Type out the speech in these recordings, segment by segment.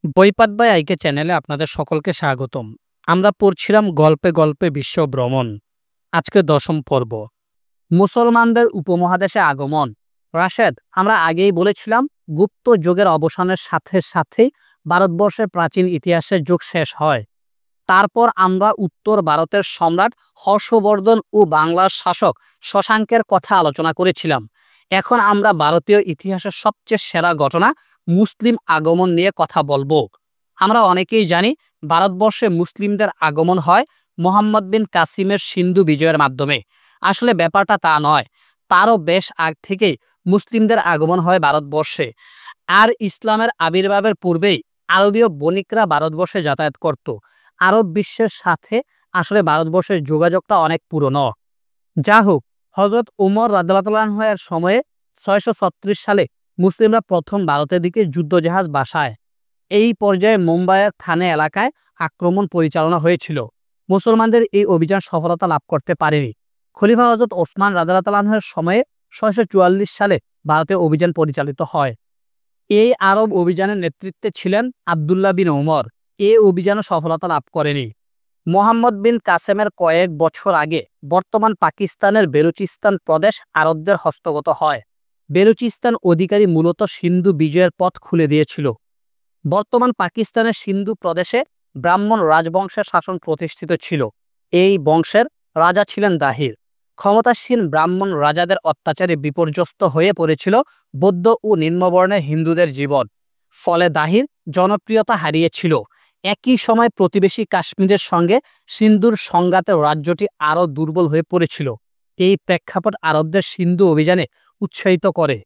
বইপাঠ by আইকে চ্যানেলে আপনাদের সকলকে স্বাগতম। আমরা পড়ছিলাম গল্পে গল্পে বিশ্ব ভ্রমণ। আজকে 10ম পর্ব, মুসলমানদের উপমহাদেশে আগমন। রাশেদ, আমরা আগেই বলেছিলাম গুপ্ত যুগের অবসানের সাথে সাথেই ভারতবর্ষের প্রাচীন ইতিহাসের যুগ শেষ হয়। তারপর আমরা উত্তর ভারতের সম্রাট হর্ষবর্ধন ও বাংলার শাসক শশাঙ্কের কথা আলোচনা করেছিলাম। এখন আমরা ভারতীয় ইতিহাসের সবচেয়ে সেরা ঘটনা মুসলিম আগমন নিয়ে কথা বলবো। আমরা অনেকেই জানি ভারতবর্ষে মুসলিমদের আগমন হয় মোহাম্মদ বিন কাসিমের সিন্ধু বিজয়ের মাধ্যমে। আসলে ব্যাপারটা তা নয়, তারও বেশ আগ থেকেই মুসলিমদের আগমন হয় ভারতবর্ষে। আর ইসলামের আবির্ভাবের পূর্বেই আরবীয় বণিকরা ভারতবর্ষে যাতায়াত করত। আরব বিশ্বের সাথে আসলে ভারতবর্ষের যোগাযোগটা অনেক পুরনো। যা হোক, হযরত উমর রাদিয়াল্লাহু আনহু এর সময়ে 636 সালে মুসলিমরা প্রথম ভারতের দিকে যুদ্ধজাহাজ বাসায়। এই পর্যায়ে মুম্বাইয়ের থানে এলাকায় আক্রমণ পরিচালনা হয়েছিল। মুসলমানদের এই অভিযান সফলতা লাভ করতে পারেনি। খলিফা হযরত ওসমান রাদিয়াল্লাহু আনহু এর সময়ে 644 সালে ভারতে অভিযান পরিচালিত হয়। এই আরব অভিযানের নেতৃত্বে ছিলেন আবদুল্লাহ বিন ওমর। এই অভিযানও সফলতা লাভ করেনি। মোহাম্মদ বিন কাসেমের কয়েক বছর আগে বর্তমান পাকিস্তানের বেলুচিস্তান প্রদেশ আরবদের হস্তগত হয়। বেলুচিস্তান অধিকারী মূলত সিন্ধু বিজয়ের পথ খুলে দিয়েছিল। বর্তমান পাকিস্তানের সিন্ধু প্রদেশে ব্রাহ্মণ রাজবংশের শাসন প্রতিষ্ঠিত ছিল। এই বংশের রাজা ছিলেন দাহির। ক্ষমতাসীন ব্রাহ্মণ রাজাদের অত্যাচারে বিপর্যস্ত হয়ে পড়েছিল বৌদ্ধ ও নিম্নবর্ণের হিন্দুদের জীবন। ফলে দাহির জনপ্রিয়তা হারিয়েছিল। একই সময় প্রতিবেশী কাশ্মীরের সঙ্গে সিন্ধুর সংঘাতে রাজ্যটি আরও দুর্বল হয়ে পড়েছিল। এই প্রেক্ষাপট আরবদের সিন্ধু অভিযানে উৎসাহিত করে।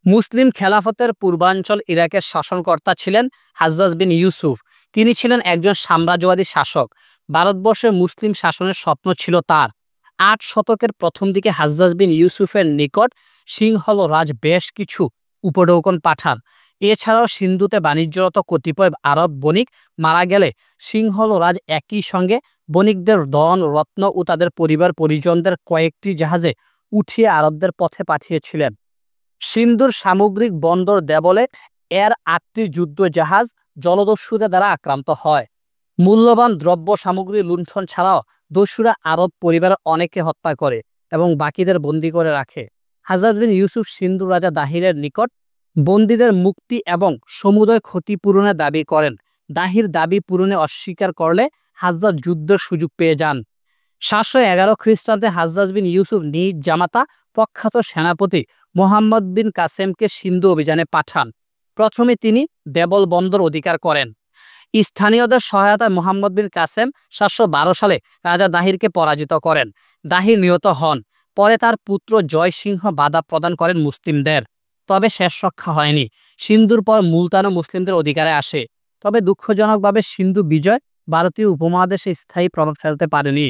মুসলিম খেলাফতের পূর্বাঞ্চল ইরাকের শাসনকর্তা ছিলেন হাজ্জাজ বিন ইউসুফ। তিনি ছিলেন একজন সাম্রাজ্যবাদী শাসক। ভারতবর্ষে মুসলিম শাসনের স্বপ্ন ছিল তার। 8 শতকের প্রথম দিকে হাজ্জাজ বিন ইউসুফের নিকট সিংহল রাজ বেশ কিছু উপঢৌকন পাঠান। এছাড়াও সিন্ধুতে বাণিজ্যরত কতিপয় আরব বণিক মারা গেলে সিংহল রাজ একই সঙ্গে বণিকদের ধন রত্ন ও তাদের পরিবার পরিজনদের কয়েকটি জাহাজে উঠিয়ে আরবদের পথে পাঠিয়েছিলেন। সিন্ধুর সামুদ্রিক বন্দর দেবলে এর 8টি যুদ্ধ জাহাজ জলদস্যুদের দ্বারা আক্রান্ত হয়। মূল্যবান দ্রব্য সামগ্রী লুণ্ঠন ছাড়াও দস্যুরা আরব পরিবারের অনেকে হত্যা করে এবং বাকিদের বন্দী করে রাখে। হাজ্জাজ বিন ইউসুফ সিন্ধু রাজা দাহিরের নিকট বন্দীদের মুক্তি এবং সমুদয় ক্ষতিপূরণের দাবি করেন। দাহির দাবি পূরণে অস্বীকার করলে হাজ্জাজ যুদ্ধের সুযোগ পেয়ে যান। 711 খ্রিস্টাব্দে হাজ্জাজ বিন ইউসুফ নিজ জামাতা প্রখ্যাত সেনাপতি মোহাম্মদ বিন কাসেমকে সিন্ধু অভিযানে পাঠান। প্রথমে তিনি দেবল বন্দর অধিকার করেন। স্থানীয়দের সহায়তায় মোহাম্মদ বিন কাসেম 712 সালে রাজা দাহিরকে পরাজিত করেন। দাহির নিহত হন। পরে তার পুত্র জয় সিংহ বাধা প্রদান করেন মুসলিমদের। তবে শেষ রক্ষা হয়নি। সিন্ধুর পর মুলতানও মুসলিমদের অধিকারে আসে। তবে দুঃখজনকভাবে সিন্ধু বিজয় ভারতীয় উপমহাদেশে স্থায়ী প্রভাব ফেলতে পারেনি।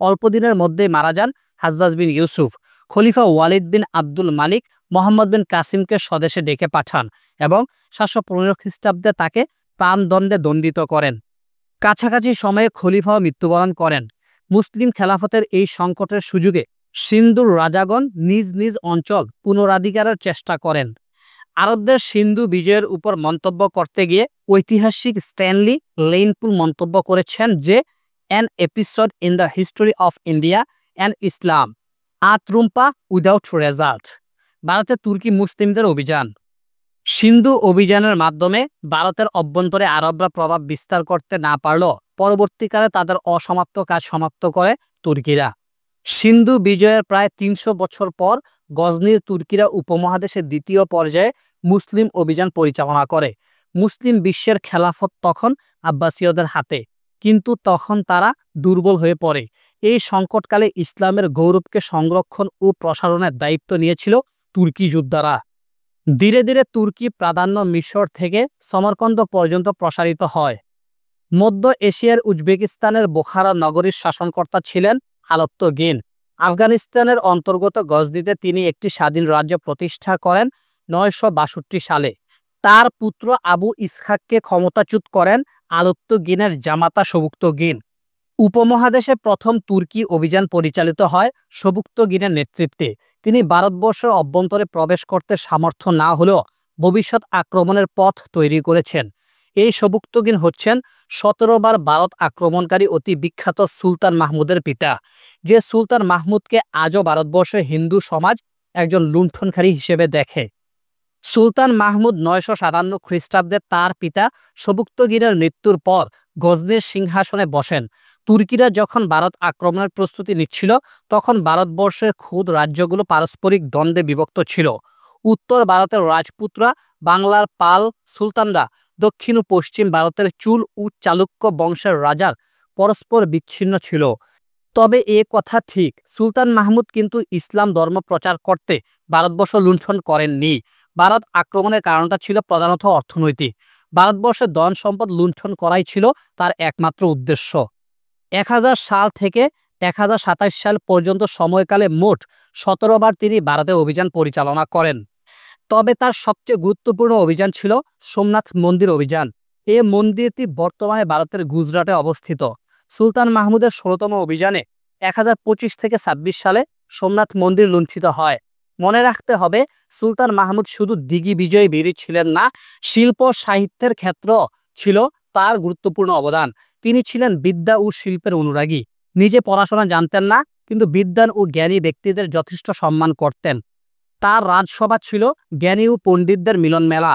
অল্প দিনের মধ্যেই মারা যান হাজ্জাজ বিন ইউসুফ। খলিফা ওয়ালিদ বিন আব্দুল মালিক মোহাম্মদ বিন কাসিমকে স্বদেশে ডেকে পাঠান এবং 715 খ্রিস্টাব্দে তাকে প্রাণদণ্ডে দণ্ডিত করেন। কাছাকাছি সময়ে খলিফাও মৃত্যুবরণ করেন। মুসলিম খেলাফতের এই সংকটের সুযোগে সিন্ধুর রাজাগণ নিজ নিজ অঞ্চল পুনরাধিকারের চেষ্টা করেন। আরবদের সিন্ধু বিজয়ের উপর মন্তব্য করতে গিয়ে ঐতিহাসিক স্ট্যানলি লেইনপুল মন্তব্য করেছেন যে an episode in the history of India and Islam, a trumpa without result. ভারতে তুর্কি মুসলিমদের অভিযান। সিন্ধু অভিযানের মাধ্যমে ভারতের অভ্যন্তরে আরবরা প্রভাব বিস্তার করতে না পারলেও পরবর্তীকালে তাদের অসমাপ্ত কাজ সমাপ্ত করে তুর্কিরা। সিন্ধু বিজয়ের প্রায় 300 বছর পর গজনির তুর্কিরা উপমহাদেশের দ্বিতীয় পর্যায়ে মুসলিম অভিযান পরিচালনা করে। মুসলিম বিশ্বের খেলাফত তখন আব্বাসীয়দের হাতে, কিন্তু তখন তারা দুর্বল হয়ে পড়ে। এই সংকটকালে ইসলামের গৌরবকে সংরক্ষণ ও প্রসারণের দায়িত্ব নিয়েছিল তুর্কি যোদ্ধারা। ধীরে ধীরে তুর্কি প্রাধান্য মিশর থেকে সমরকন্দ পর্যন্ত প্রসারিত হয়। মধ্য এশিয়ার উজবেকিস্তানের বোখারা নগরীর শাসনকর্তা ছিলেন আলত্তগিন। আফগানিস্তানের অন্তর্গত গজনিতে তিনি একটি স্বাধীন রাজ্য প্রতিষ্ঠা করেন 962 সালে। তার পুত্র আবু ইসহাককে ক্ষমতাচ্যুত করেন আলত্তগিনের জামাতা সবুক্তগিন। উপমহাদেশে প্রথম তুর্কি অভিযান পরিচালিত হয় সবুক্তগিনের নেতৃত্বে। তিনি ভারতবর্ষের অভ্যন্তরে প্রবেশ করতে সামর্থ্য না হলেও ভবিষ্যৎ আক্রমণের পথ তৈরি করেছেন। এই সবুক্তগিন হচ্ছেন 17 বার ভারত আক্রমণকারী অতি বিখ্যাত সুলতান মাহমুদের পিতা, যে সুলতান মাহমুদকে আজও ভারতবর্ষের হিন্দু সমাজ একজন লুণ্ঠনকারী হিসেবে দেখে। সুলতান মাহমুদ 957 খ্রিস্টাব্দে তার পিতা সবুক্তগিরের মৃত্যুর পর গজনির সিংহাসনে বসেন। তুর্কিরা যখন ভারত আক্রমণের প্রস্তুতি নিচ্ছিল, তখন ভারতবর্ষের ক্ষুদ রাজ্যগুলো পারস্পরিক দ্বন্দ্বে বিভক্ত ছিল। উত্তর ভারতের রাজপুতরা, বাংলার পাল সুলতানরা, দক্ষিণ ও পশ্চিম ভারতের চুল ও চালুক্য বংশের রাজার পরস্পর বিচ্ছিন্ন ছিল। তবে এ কথা ঠিক, সুলতান মাহমুদ কিন্তু ইসলাম ধর্ম প্রচার করতে ভারতবর্ষ লুণ্ঠন করেননি। ভারত আক্রমণের কারণটা ছিল প্রধানত অর্থনৈতিক। ভারতবর্ষের ধন সম্পদ লুণ্ঠন করাই ছিল তার একমাত্র উদ্দেশ্য। 1000 সাল থেকে 1027 সাল পর্যন্ত সময়কালে মোট 17 বার তিনি ভারতে অভিযান পরিচালনা করেন। তবে তার সবচেয়ে গুরুত্বপূর্ণ অভিযান ছিল সোমনাথ মন্দির অভিযান। এই মন্দিরটি বর্তমানে ভারতের গুজরাটে অবস্থিত। সুলতান মাহমুদের 16তম অভিযানে 1025 থেকে 26 সালে সোমনাথ মন্দির লুণ্ঠিত হয়। মনে রাখতে হবে, সুলতান মাহমুদ শুধু দিঘি বিজয়ী বীরই ছিলেন না, শিল্প সাহিত্যের ক্ষেত্র ছিল তার গুরুত্বপূর্ণ অবদান। তিনি ছিলেন বিদ্যা ও শিল্পের অনুরাগী। নিজে পড়াশোনা জানতেন না, কিন্তু বিদ্বান ও জ্ঞানী ব্যক্তিদের যথেষ্ট সম্মান করতেন। তার রাজসভা ছিল জ্ঞানী ও পণ্ডিতদের মিলন মেলা।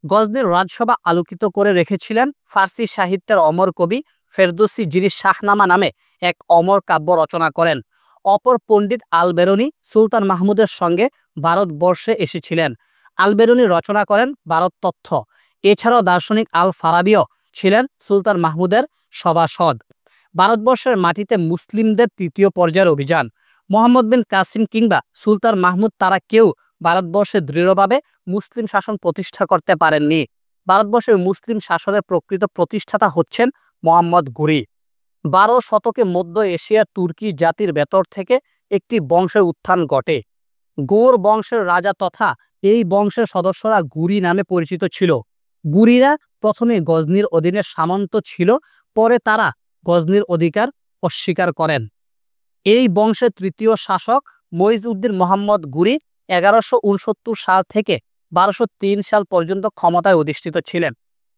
গজনির রাজসভা আলোকিত করে রেখেছিলেন ফার্সি সাহিত্যের অমর কবি ফেরদৌসি, যিনি শাহনামা নামে এক অমর কাব্য রচনা করেন। অপর পণ্ডিত আল বেরুনি সুলতান মাহমুদের সঙ্গে ভারতবর্ষে এসেছিলেন। আল বেরুনি রচনা করেন ভারত তত্ত্ব। এছাড়াও দার্শনিক আল ফারাবিও ছিলেন সুলতান মাহমুদের সভাসদ। ভারতবর্ষের মাটিতে মুসলিমদের তৃতীয় পর্যায়ের অভিযান। মোহাম্মদ বিন কাসিম কিংবা সুলতান মাহমুদ তারা কেউ ভারতবর্ষে দৃঢ়ভাবে মুসলিম শাসন প্রতিষ্ঠা করতে পারেননি। ভারতবর্ষের মুসলিম শাসনের প্রকৃত প্রতিষ্ঠাতা হচ্ছেন মোহাম্মদ ঘুরি। 12 শতকে মধ্য এশিয়ার তুর্কি জাতির ভেতর থেকে একটি বংশের উত্থান ঘটে। গৌর বংশের রাজা তথা এই বংশের সদস্যরা ঘুরি নামে পরিচিত ছিল। ঘুরিরা প্রথমে গজনির অধীনে সামন্ত ছিল, পরে তারা গজনির অধিকার অস্বীকার করেন। এই বংশের তৃতীয় শাসক মইজউদ্দিন মোহাম্মদ ঘুরি 1169 সাল থেকে 1203 সাল পর্যন্ত ক্ষমতায় অধিষ্ঠিত ছিলেন।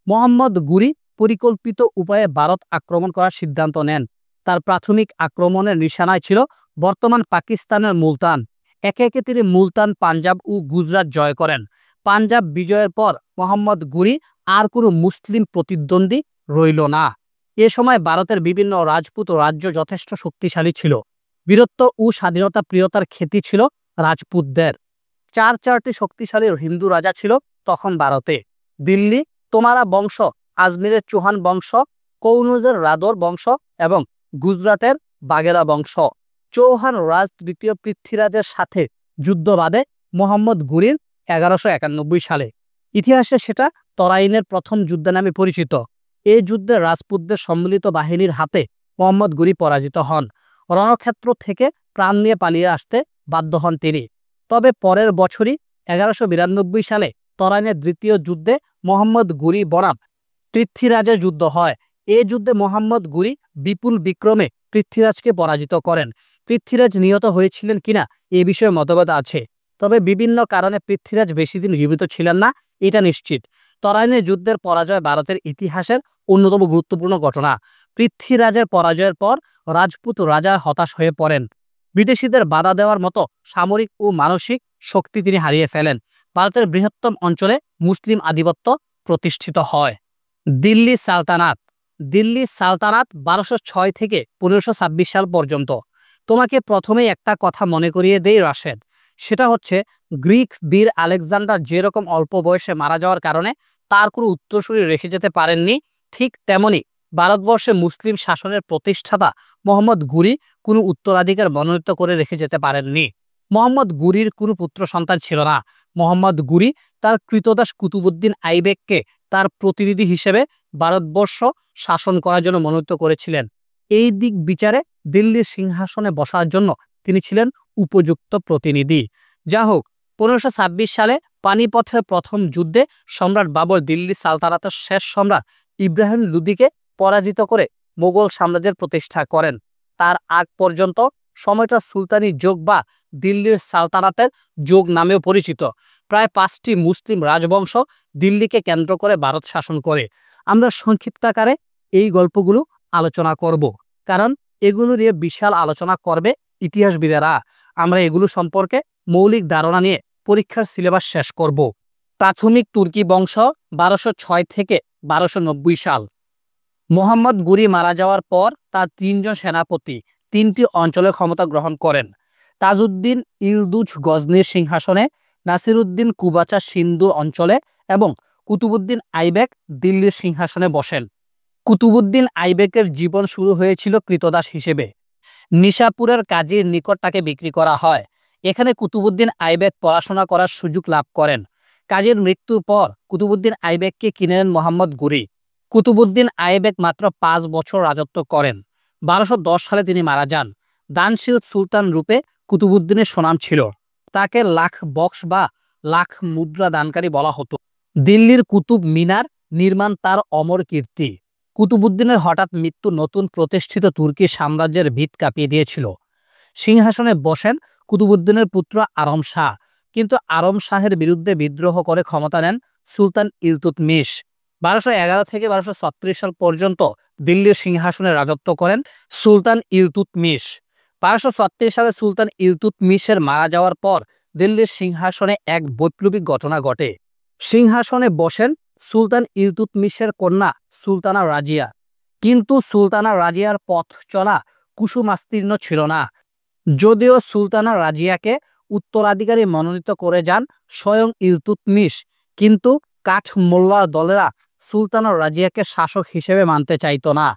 মোহাম্মদ ঘুরি পরিকল্পিত উপায়ে ভারত আক্রমণ করার সিদ্ধান্ত নেন। তার প্রাথমিক আক্রমণের নিশানায় ছিল বর্তমান পাকিস্তানের মুলতান। একে একে তিনি মুলতান, পাঞ্জাব ও গুজরাট জয় করেন। পাঞ্জাব বিজয়ের পর মোহাম্মদ ঘুরি আর কোনো মুসলিম প্রতিদ্বন্দ্বী রইল না। এ সময় ভারতের বিভিন্ন রাজপুত রাজ্য যথেষ্ট শক্তিশালী ছিল। বীরত্ব ও স্বাধীনতা প্রিয়তার খ্যাতি ছিল রাজপুতদের। 4টি শক্তিশালী হিন্দু রাজা ছিল তখন ভারতে: দিল্লি তোমারা বংশ, আজমিরের চৌহান বংশ, কনৌজের রাদর বংশ এবং গুজরাটের বাগেরা বংশ। চৌহান রাজ তৃতীয় পৃথ্বীরাজের সাথে যুদ্ধ বাঁধে মোহাম্মদ ঘুরির 1191 সালে। ইতিহাসে সেটা তরাইনের প্রথম যুদ্ধ নামে পরিচিত। এই যুদ্ধে রাজপুতদের সম্মিলিত বাহিনীর হাতে মোহাম্মদ ঘুরি পরাজিত হন। রণক্ষেত্র থেকে প্রাণ নিয়ে পালিয়ে আসতে বাধ্য হন তিনি। তবে পরের বছরই 1192 সালে তরাইনের দ্বিতীয় যুদ্ধে মোহাম্মদ ঘুরি বনাম পৃথ্বীরাজের যুদ্ধ হয়। এই যুদ্ধে মোহাম্মদ ঘুরি বিপুল বিক্রমে পৃথ্বীরাজকে পরাজিত করেন। পৃথ্বীরাজ নিহত হয়েছিলেন কিনা এ বিষয়ে মতভেদ আছে, তবে বিভিন্ন কারণে পৃথ্বীরাজ বেশি দিন জীবিত ছিলেন না, এটা নিশ্চিত। তরাইনের যুদ্ধের পরাজয় ভারতের ইতিহাসের অন্যতম গুরুত্বপূর্ণ ঘটনা। পৃথ্বীরাজের পরাজয়ের পর রাজপুত রাজা হতাশ হয়ে পড়েন। বিদেশিদের বাধা দেওয়ার মতো সামরিক ও মানসিক শক্তি তিনি হারিয়ে ফেলেন। ভারতের বৃহত্তম অঞ্চলে মুসলিম আধিপত্য প্রতিষ্ঠিত হয়। দিল্লি সালতানাত। দিল্লি সালতানাত 1206 থেকে 1526 সাল পর্যন্ত। তোমাকে প্রথমেই একটা কথা মনে করিয়ে দেই রাশেদ, সেটা হচ্ছে গ্রিক বীর আলেকজান্ডার যেরকম অল্প বয়সে মারা যাওয়ার কারণে তার কোনো উত্তরসূরি রেখে যেতে পারেননি, ঠিক তেমনি ভারতবর্ষে মুসলিম শাসনের প্রতিষ্ঠাতা মোহাম্মদ ঘুরি কোনো উত্তরাধিকার মনোনীত করে রেখে যেতে পারেননি। মোহাম্মদ ঘুরির কোনো পুত্র সন্তান ছিল না। মোহাম্মদ ঘুরি তার কৃতদাস কুতুবউদ্দিন আইবেককে তার প্রতিনিধি হিসেবে ভারতবর্ষ শাসন করার জন্য মনোনীত করেছিলেন। এই দিক বিচারে দিল্লির সিংহাসনে বসার জন্য তিনি ছিলেন উপযুক্ত প্রতিনিধি। যা হোক, 1526 সালে পানিপথের প্রথম যুদ্ধে সম্রাট বাবর দিল্লি সালতানাতের শেষ সম্রাট ইব্রাহিম লোদিকে পরাজিত করে মোগল সাম্রাজ্যের প্রতিষ্ঠা করেন। তার আগ পর্যন্ত সময়টা সুলতানি যুগ বা দিল্লির সালতানাতের যুগ নামেও পরিচিত। প্রায় 5টি মুসলিম রাজবংশ দিল্লিকে কেন্দ্র করে ভারত শাসন করে। আমরা সংক্ষিপ্তাকারে এই গল্পগুলো আলোচনা করব, কারণ এগুলো নিয়ে বিশাল আলোচনা করবে ইতিহাসবিদেরা। আমরা এগুলো সম্পর্কে মৌলিক ধারণা নিয়ে পরীক্ষার সিলেবাস শেষ করব। প্রাথমিক তুর্কি বংশ 1206 থেকে 1290 সাল। মোহাম্মদ গুরি মারা যাওয়ার পর তার 3জন সেনাপতি 3টি অঞ্চলে ক্ষমতা গ্রহণ করেন। তাজউদ্দিন ইলদুজ গজনির সিংহাসনে, নাসিরউদ্দিন কুবাচা সিন্ধুর অঞ্চলে এবং কুতুবউদ্দিন আইবেক দিল্লির সিংহাসনে বসেন। কুতুবউদ্দিন আইবেকের জীবন শুরু হয়েছিল কৃতদাস হিসেবে। নিশাপুরের কাজীর নিকট তাকে বিক্রি করা হয়। এখানে কুতুবউদ্দিন আইবেক পড়াশোনা করার সুযোগ লাভ করেন। কাজীর মৃত্যুর পর কুতুবউদ্দিন আইবেককে কিনে নেন মোহাম্মদ গুরি। কুতুবউদ্দিন আইবেক মাত্র 5 বছর রাজত্ব করেন। 1210 সালে তিনি মারা যান। দানশীল সুলতান রূপে কুতুবউদ্দিনের সুনাম ছিল। তাকে লাখ বক্স বা লাখ মুদ্রা দানকারী বলা হতো। দিল্লির কুতুব মিনার নির্মাণ তার অমর কীর্তি। কুতুবউদ্দিনের হঠাৎ মৃত্যু নতুন প্রতিষ্ঠিত তুর্কি সাম্রাজ্যের ভিত কাঁপিয়ে দিয়েছিল। সিংহাসনে বসেন কুতুবউদ্দিনের পুত্র আরম শাহ, কিন্তু আরম শাহের বিরুদ্ধে বিদ্রোহ করে ক্ষমতা নেন সুলতান ইলতুৎমিশ। 1211 থেকে 1236 সাল পর্যন্ত দিল্লির সিংহাসনে রাজত্ব করেন সুলতান ইলতুৎমিশ। 1236 সালে সুলতান ইলতুৎমিশের মারা যাওয়ার পর দিল্লির সিংহাসনে এক বৈপ্লবিক ঘটনা ঘটে। সিংহাসনে বসেন সুলতান ইলতুৎমিশের কন্যা সুলতানা রাজিয়া, কিন্তু সুলতানা রাজিয়ার পথ চলা কুসুমাস্তীর্ণ ছিল না। যদিও সুলতানা রাজিয়াকে উত্তরাধিকারী মনোনীত করে যান স্বয়ং ইলতুৎমিশ, কিন্তু কাঠ মোল্লার দলেরা সুলতানা রাজিয়াকে শাসক হিসেবে মানতে চাইত না।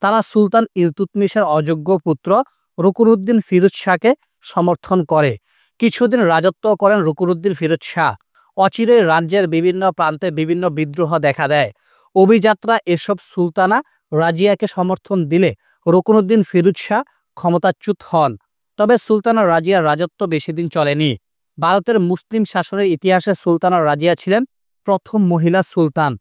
তারা সুলতান ইলতুৎমিশের অযোগ্য পুত্র রুকনুদ্দিন ফিরোজ শাহকে সমর্থন করে। কিছুদিন রাজত্ব করেন রুকনুদ্দিন ফিরোজ শাহ। অচিরেই রাজ্যের বিভিন্ন প্রান্তে বিভিন্ন বিদ্রোহ দেখা দেয়। অভিযাত্রা এসব সুলতানা রাজিয়াকে সমর্থন দিলে রুকনুদ্দিন ফিরোজ শাহ ক্ষমতাচ্যুত হন। তবে সুলতানা রাজিয়ার রাজত্ব বেশি দিন চলেনি। ভারতের মুসলিম শাসনের ইতিহাসে সুলতানা রাজিয়া ছিলেন প্রথম মহিলা সুলতান।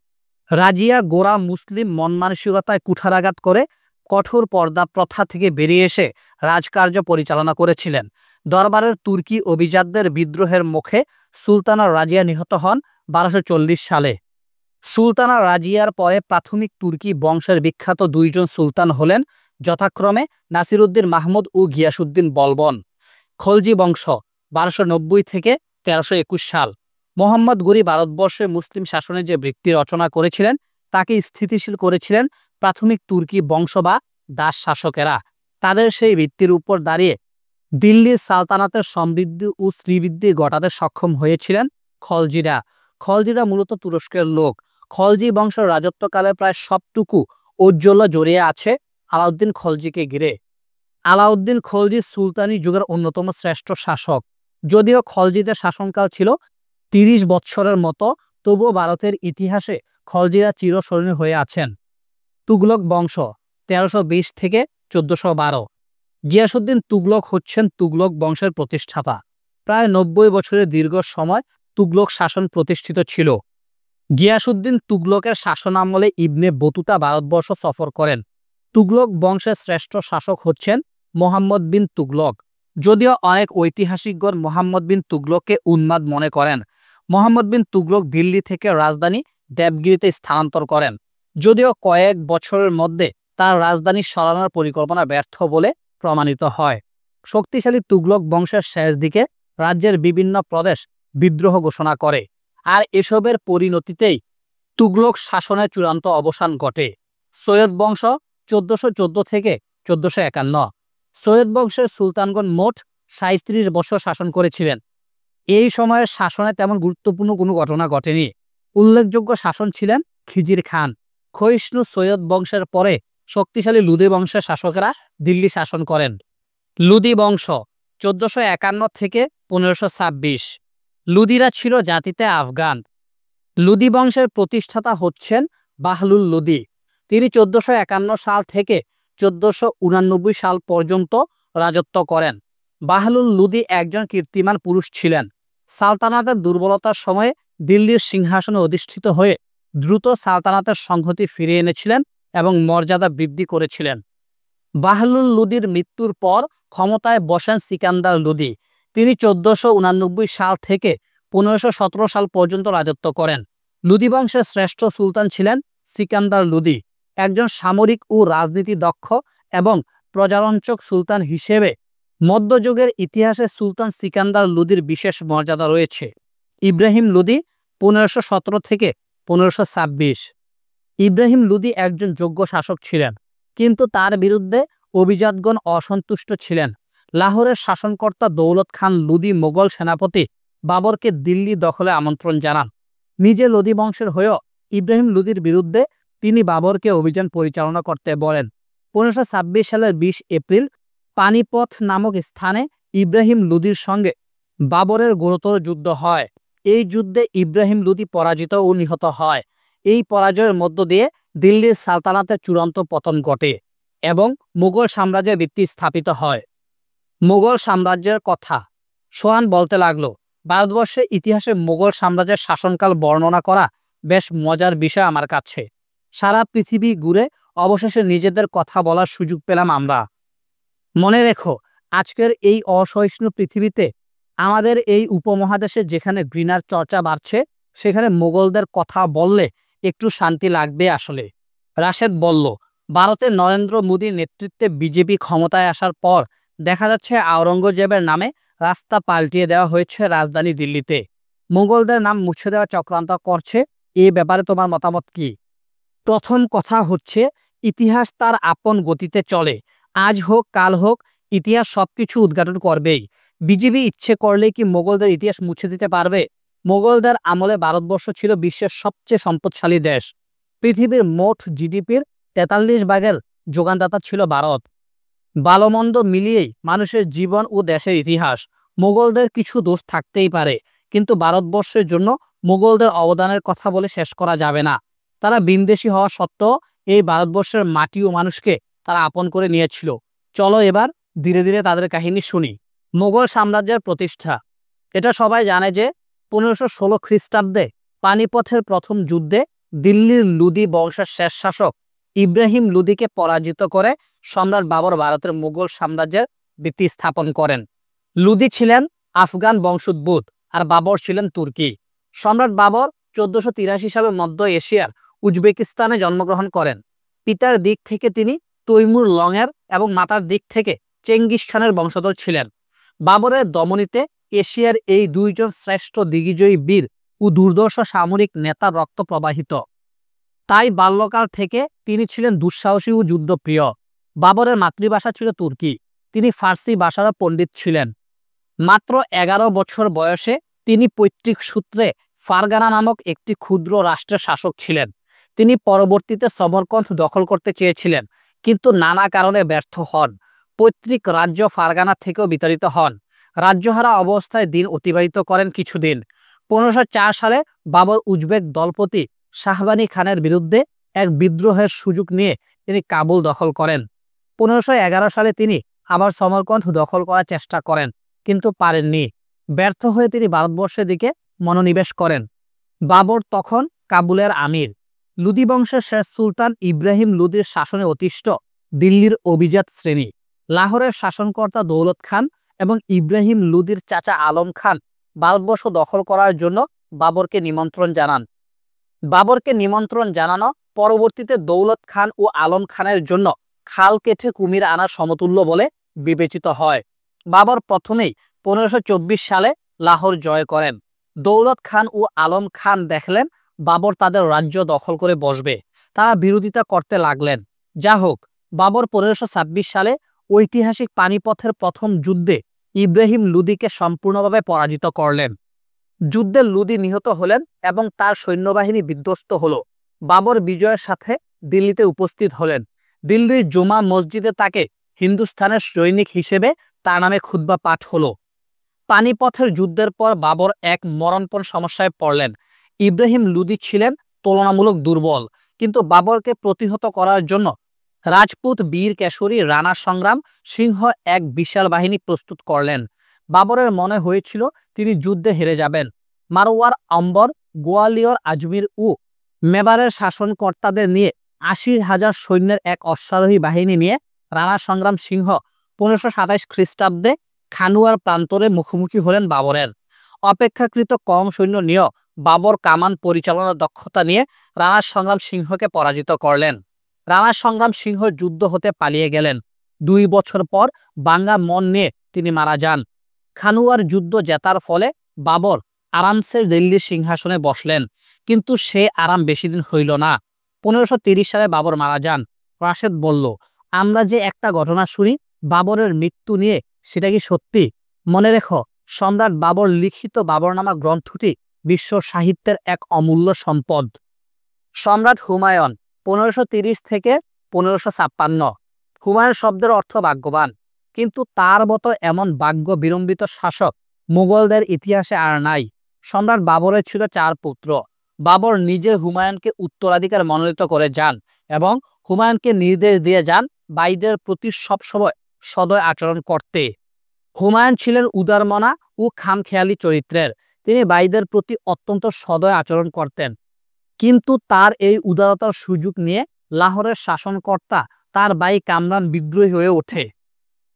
রাজিয়া গোঁড়া মুসলিম মন মানসিকতায় কুঠারাঘাত করে কঠোর পর্দা প্রথা থেকে বেরিয়ে এসে রাজকার্য পরিচালনা করেছিলেন। দরবারের তুর্কি অভিজাতদের বিদ্রোহের মুখে সুলতানা রাজিয়া নিহত হন 1240 সালে। সুলতানা রাজিয়ার পরে প্রাথমিক তুর্কি বংশের বিখ্যাত 2জন সুলতান হলেন যথাক্রমে নাসিরউদ্দিন মাহমুদ ও গিয়াসউদ্দিন বলবন। খলজি বংশ 1290 থেকে 1321 সাল। মোহাম্মদ গুরি ভারতবর্ষে মুসলিম শাসনের যে বৃত্তি রচনা করেছিলেন তাকে স্থিতিশীল করেছিলেন প্রাথমিক তুর্কি বংশ বা দাস শাসকেরা। তাদের সেই ভিত্তির উপর দাঁড়িয়ে দিল্লির সালতানাতের সমৃদ্ধি ও শ্রীবৃদ্ধি ঘটাতে সক্ষম হয়েছিলেন খলজিরা। খলজিরা মূলত তুরস্কের লোক। খলজি বংশের রাজত্বকালে প্রায় সবটুকু ঔজ্জ্বল্য জড়িয়ে আছে আলাউদ্দিন খলজিকে ঘিরে। আলাউদ্দিন খলজি সুলতানি যুগের অন্যতম শ্রেষ্ঠ শাসক। যদিও খলজিদের শাসনকাল ছিল 30 বৎসরের মতো, তবুও ভারতের ইতিহাসে খলজিরা চিরস্মরণীয় হয়ে আছেন। তুগলক বংশ 1320 থেকে 1412। গিয়াসউদ্দিন তুগলক হচ্ছেন তুগলক বংশের প্রতিষ্ঠাতা। প্রায় 90 বছরের দীর্ঘ সময় তুগলক শাসন প্রতিষ্ঠিত ছিল। গিয়াসউদ্দিন তুগলকের শাসনামলে ইবনে বতুতা ভারতবর্ষ সফর করেন। তুগলক বংশের শ্রেষ্ঠ শাসক হচ্ছেন মোহাম্মদ বিন তুগলক। যদিও অনেক ঐতিহাসিকগণ মোহাম্মদ বিন তুগলককে উন্মাদ মনে করেন। মোহাম্মদ বিন তুগলক দিল্লি থেকে রাজধানী দেবগিরিতে স্থানান্তর করেন। যদিও কয়েক বছরের মধ্যে তার রাজধানী সরানোর পরিকল্পনা ব্যর্থ বলে প্রমাণিত হয়। শক্তিশালী তুগলক বংশের শেষ দিকে রাজ্যের বিভিন্ন প্রদেশ বিদ্রোহ ঘোষণা করে, আর এসবের পরিণতিতেই তুগলক শাসনের চূড়ান্ত অবসান ঘটে। সৈয়দ বংশ 1414 থেকে 1451। সৈয়দ বংশের সুলতানগণ মোট 37 বছর শাসন করেছিলেন। এই সময়ের শাসনে তেমন গুরুত্বপূর্ণ কোনো ঘটনা ঘটেনি। উল্লেখযোগ্য শাসন ছিলেন খিজির খান। ক্ষয়িষ্ণু সৈয়দ বংশের পরে শক্তিশালী লুদি বংশের শাসকেরা দিল্লি শাসন করেন। লুদি বংশ 1451 থেকে 1526। লুদিরা ছিল জাতিতে আফগান। লুদি বংশের প্রতিষ্ঠাতা হচ্ছেন বাহলুল লুদি। তিনি 1451 সাল থেকে 1489 সাল পর্যন্ত রাজত্ব করেন। বাহলুল লুদি একজন কীর্তিমান পুরুষ ছিলেন। সালতানাতের দুর্বলতার সময়ে দিল্লির সিংহাসনে অধিষ্ঠিত হয়ে দ্রুত সালতানাতের সংহতি ফিরিয়ে এনেছিলেন এবং মর্যাদা বৃদ্ধি করেছিলেন। বাহলুল লুদির মৃত্যুর পর ক্ষমতায় বসেন সিকান্দার লুদি। তিনি 1489 সাল থেকে 1517 সাল পর্যন্ত রাজত্ব করেন। লুদি বংশের শ্রেষ্ঠ সুলতান ছিলেন সিকান্দার লুদি, একজন সামরিক ও রাজনীতি দক্ষ এবং প্রজারঞ্চক সুলতান হিসেবে মধ্যযুগের ইতিহাসে সুলতান সিকান্দার লুদির বিশেষ মর্যাদা রয়েছে। ইব্রাহিম লুদি 1517 থেকে 1526। ইব্রাহিম লুদি একজন যোগ্য শাসক ছিলেন, কিন্তু তার বিরুদ্ধে অভিজাতগণ অসন্তুষ্ট ছিলেন। লাহোরের শাসনকর্তা দৌলত খান লুদি মোগল সেনাপতি বাবরকে দিল্লি দখলে আমন্ত্রণ জানান। নিজে লোদি বংশের হয়েও ইব্রাহিম লুদির বিরুদ্ধে তিনি বাবরকে অভিযান পরিচালনা করতে বলেন। 1526 সালের 20 এপ্রিল পানিপথ নামক স্থানে ইব্রাহিম লুদির সঙ্গে বাবরের গুরুতর যুদ্ধ হয়। এই যুদ্ধে ইব্রাহিম লুদি পরাজিত ও নিহত হয়। এই পরাজয়ের মধ্য দিয়ে দিল্লির সালতানাতের চূড়ান্ত পতন ঘটে এবং মুঘল সাম্রাজ্যের ভিত্তি স্থাপিত হয়। মুঘল সাম্রাজ্যের কথা সোহান বলতে লাগলো, ভারতবর্ষের ইতিহাসে মুঘল সাম্রাজ্যের শাসনকাল বর্ণনা করা বেশ মজার বিষয় আমার কাছে। সারা পৃথিবী ঘুরে অবশেষে নিজেদের কথা বলার সুযোগ পেলাম আমরা। মনে রেখো, আজকের এই অসহিষ্ণু পৃথিবীতে আমাদের এই উপমহাদেশে যেখানে ঘৃণার চর্চা বাড়ছে, সেখানে মুঘলদের কথা বললে একটু শান্তি লাগবে আসলে। রাশেদ বলল, ভারতে নরেন্দ্র মোদীর নেতৃত্বে বিজেপি ক্ষমতায় আসার পর দেখা যাচ্ছে আওরঙ্গজেবের নামে রাস্তা পাল্টিয়ে দেওয়া হয়েছে রাজধানী দিল্লিতে। মুঘলদের নাম মুছে দেওয়া চক্রান্ত করছে। এ ব্যাপারে তোমার মতামত কি? প্রথম কথা হচ্ছে, ইতিহাস তার আপন গতিতে চলে। আজ হোক কাল হোক, ইতিহাস সবকিছু উদ্ঘাটন করবেই। বিজেপি ইচ্ছে করলে কি মুঘলদের ইতিহাস মুছে দিতে পারবে? মুঘলদের আমলে ভারতবর্ষ ছিল বিশ্বের সবচেয়ে সম্পদশালী দেশ। পৃথিবীর মোট জিডিপির 43 ভাগের যোগানদাতা ছিল ভারত। ভালো মন্দ মিলিয়েই মানুষের জীবন ও দেশের ইতিহাস। মুঘলদের কিছু দোষ থাকতেই পারে, কিন্তু ভারতবর্ষের জন্য মুঘলদের অবদানের কথা বলে শেষ করা যাবে না। তারা ভিনদেশী হওয়া সত্ত্বেও এই ভারতবর্ষের মাটি ও মানুষকে তারা আপন করে নিয়েছিল। চলো এবার ধীরে ধীরে তাদের কাহিনী শুনি। মুঘল সাম্রাজ্যের প্রতিষ্ঠা। এটা সবাই জানে যে 1516 খ্রিস্টাব্দে পানিপথের প্রথম যুদ্ধে দিল্লির লুদি বংশের শেষ শাসক ইব্রাহিম লুদিকে পরাজিত করে সম্রাট বাবর ভারতের মুঘল সাম্রাজ্যের ভিত্তি স্থাপন করেন। লুদি ছিলেন আফগান বংশোদ্ভূত আর বাবর ছিলেন তুর্কি। সম্রাট বাবর 1483 সালে মধ্য এশিয়ার উজবেকিস্তানে জন্মগ্রহণ করেন। পিতার দিক থেকে তিনি তৈমুর লংয়ের এবং মাতার দিক থেকে চেঙ্গিস খানের বংশধর ছিলেন। বাবরের দমনীতে এশিয়ার এই দুইজন শ্রেষ্ঠ দিগ্বিজয়ী বীর ও দুর্ধর্ষ সামরিক নেতার রক্ত প্রবাহিত। তাই বাল্যকাল থেকে তিনি ছিলেন দুঃসাহসী ও যুদ্ধপ্রিয়। বাবরের মাতৃভাষা ছিল তুর্কি। তিনি ফার্সি ভাষারও পণ্ডিত ছিলেন। মাত্র 11 বছর বয়সে তিনি পৈতৃক সূত্রে ফারগানা নামক একটি ক্ষুদ্র রাষ্ট্রের শাসক ছিলেন। তিনি পরবর্তীতে সমরকন্দ দখল করতে চেয়েছিলেন, কিন্তু নানা কারণে ব্যর্থ হন। পৈতৃক রাজ্য ফারগানা থেকেও বিতাড়িত হন। রাজ্যহারা অবস্থায় দিন অতিবাহিত করেন কিছুদিন। 1504 সালে বাবর উজবেক দলপতি শাহবানি খানের বিরুদ্ধে এক বিদ্রোহের সুযোগ নিয়ে তিনি কাবুল দখল করেন। 1511 সালে তিনি আবার সমরকন্দ দখল করার চেষ্টা করেন, কিন্তু পারেননি। ব্যর্থ হয়ে তিনি ভারতবর্ষের দিকে মনোনিবেশ করেন। বাবর তখন কাবুলের আমির। লুদি বংশের শেষ সুলতান ইব্রাহিম লুদির শাসনে অতিষ্ঠ দিল্লির অভিজাত শ্রেণী। লাহোরের শাসনকর্তা দৌলত খান এবং ইব্রাহিম লুদির চাচা আলম খান ভারতবর্ষ দখল করার জন্য বাবরকে নিমন্ত্রণ জানান। বাবরকে নিমন্ত্রণ জানানো পরবর্তীতে দৌলত খান ও আলম খানের জন্য খাল কেটে কুমির আনার সমতুল্য বলে বিবেচিত হয়। বাবর প্রথমেই 1524 সালে লাহোর জয় করেন। দৌলত খান ও আলম খান দেখলেন বাবর তাদের রাজ্য দখল করে বসবে। তারা বিরোধিতা করতে লাগলেন। যা হোক, বাবর 1526 সালে ঐতিহাসিক পানিপথের প্রথম যুদ্ধে ইব্রাহিম লুদিকে সম্পূর্ণভাবে পরাজিত করলেন। যুদ্ধে লুদি নিহত হলেন এবং তার সৈন্যবাহিনী বিধ্বস্ত হল। বাবর বিজয়ের সাথে দিল্লিতে উপস্থিত হলেন। দিল্লির জুমা মসজিদে তাকে হিন্দুস্তানের সৈনিক হিসেবে তার নামে খুতবা পাঠ হলো। পানিপথের যুদ্ধের পর বাবর এক মরণপণ সমস্যায় পড়লেন। ইব্রাহিম লুদি ছিলেন তুলনামূলক দুর্বল, কিন্তু বাবরকে প্রতিহত করার জন্য রাজপুত বীর কেশরী রানা সংগ্রাম সিংহ এক বিশাল বাহিনী প্রস্তুত করলেন। বাবরের মনে হয়েছিল তিনি যুদ্ধে হেরে যাবেন। মারওয়ার, অম্বর, গোয়ালিয়র, আজমির ও মেবারের শাসনকর্তাদের নিয়ে 80,000 সৈন্যের এক অশ্বারোহী বাহিনী নিয়ে রানা সংগ্রাম সিংহ 1527 খ্রিস্টাব্দে খানুয়ার প্রান্তরে মুখোমুখি হলেন বাবরের। অপেক্ষাকৃত কম সৈন্য নিয়েও বাবর কামান পরিচালনার দক্ষতা নিয়ে রাণা সংগ্রাম সিংহকে পরাজিত করলেন। রাণা সংগ্রাম সিংহ যুদ্ধ হতে পালিয়ে গেলেন। 2 বছর পর বাঙ্গা মন নিয়ে তিনি মারা যান। খানুয়ার যুদ্ধ জেতার ফলে বাবর আরামসে দিল্লির সিংহাসনে বসলেন, কিন্তু সে আরাম বেশি দিন হইল না। 1530 সালে বাবর মারা যান। রাশেদ বলল, আমরা যে একটা ঘটনা শুনি বাবরের মৃত্যু নিয়ে, সেটা কি সত্যি? মনে রেখো, সম্রাট বাবর লিখিত বাবরনামা গ্রন্থটি বিশ্ব সাহিত্যের এক অমূল্য সম্পদ। সম্রাট হুমায়ুন 1530 থেকে 1556। হুমায়ুন শব্দের অর্থ ভাগ্যবান, কিন্তু তার মতো এমন ভাগ্য বিড়ম্বিত শাসক মুঘলদের ইতিহাসে আর নাই। সম্রাট বাবরের ছিল 4 পুত্র। বাবর নিজে হুমায়ুনকে উত্তরাধিকার মনোনীত করে যান এবং হুমায়ুনকে নির্দেশ দিয়ে যান ভাইদের প্রতি সবসময় সদয় আচরণ করতে। হুমায়ুন ছিলেন উদারমনা ও খামখেয়ালি চরিত্রের। তিনি ভাইদের প্রতি অত্যন্ত সদয় আচরণ করতেন, কিন্তু তার এই উদারতার সুযোগ নিয়ে লাহোরের শাসনকর্তা তার ভাই কামরান বিদ্রোহী হয়ে ওঠে।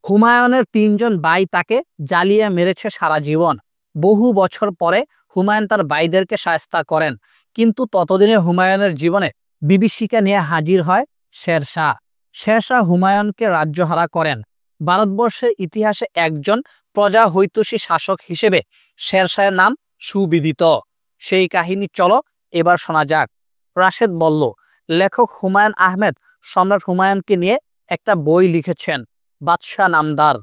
হুমায়ুনের 3 জন ভাই তাকে জ্বালিয়ে মেরেছে সারা জীবন। বহু বছর পরে হুমায়ুন তার ভাইদেরকে শায়েস্তা করেন, কিন্তু ততদিনে হুমায়ুনের জীবনে বিভীষিকা নিয়ে হাজির হয় শেরশাহ। শেরশাহ হুমায়ুনকে রাজ্যহারা করেন। ভারতবর্ষের ইতিহাসে একজন প্রজা হৈতৈষী শাসক হিসেবে শেরশাহের নাম সুবিদিত। সেই কাহিনী চলো এবার শোনা যাক। রাশেদ বলল, লেখক হুমায়ুন আহমেদ সম্রাট হুমায়ুনকে নিয়ে একটা বই লিখেছেন, বাদশাহ নামদার।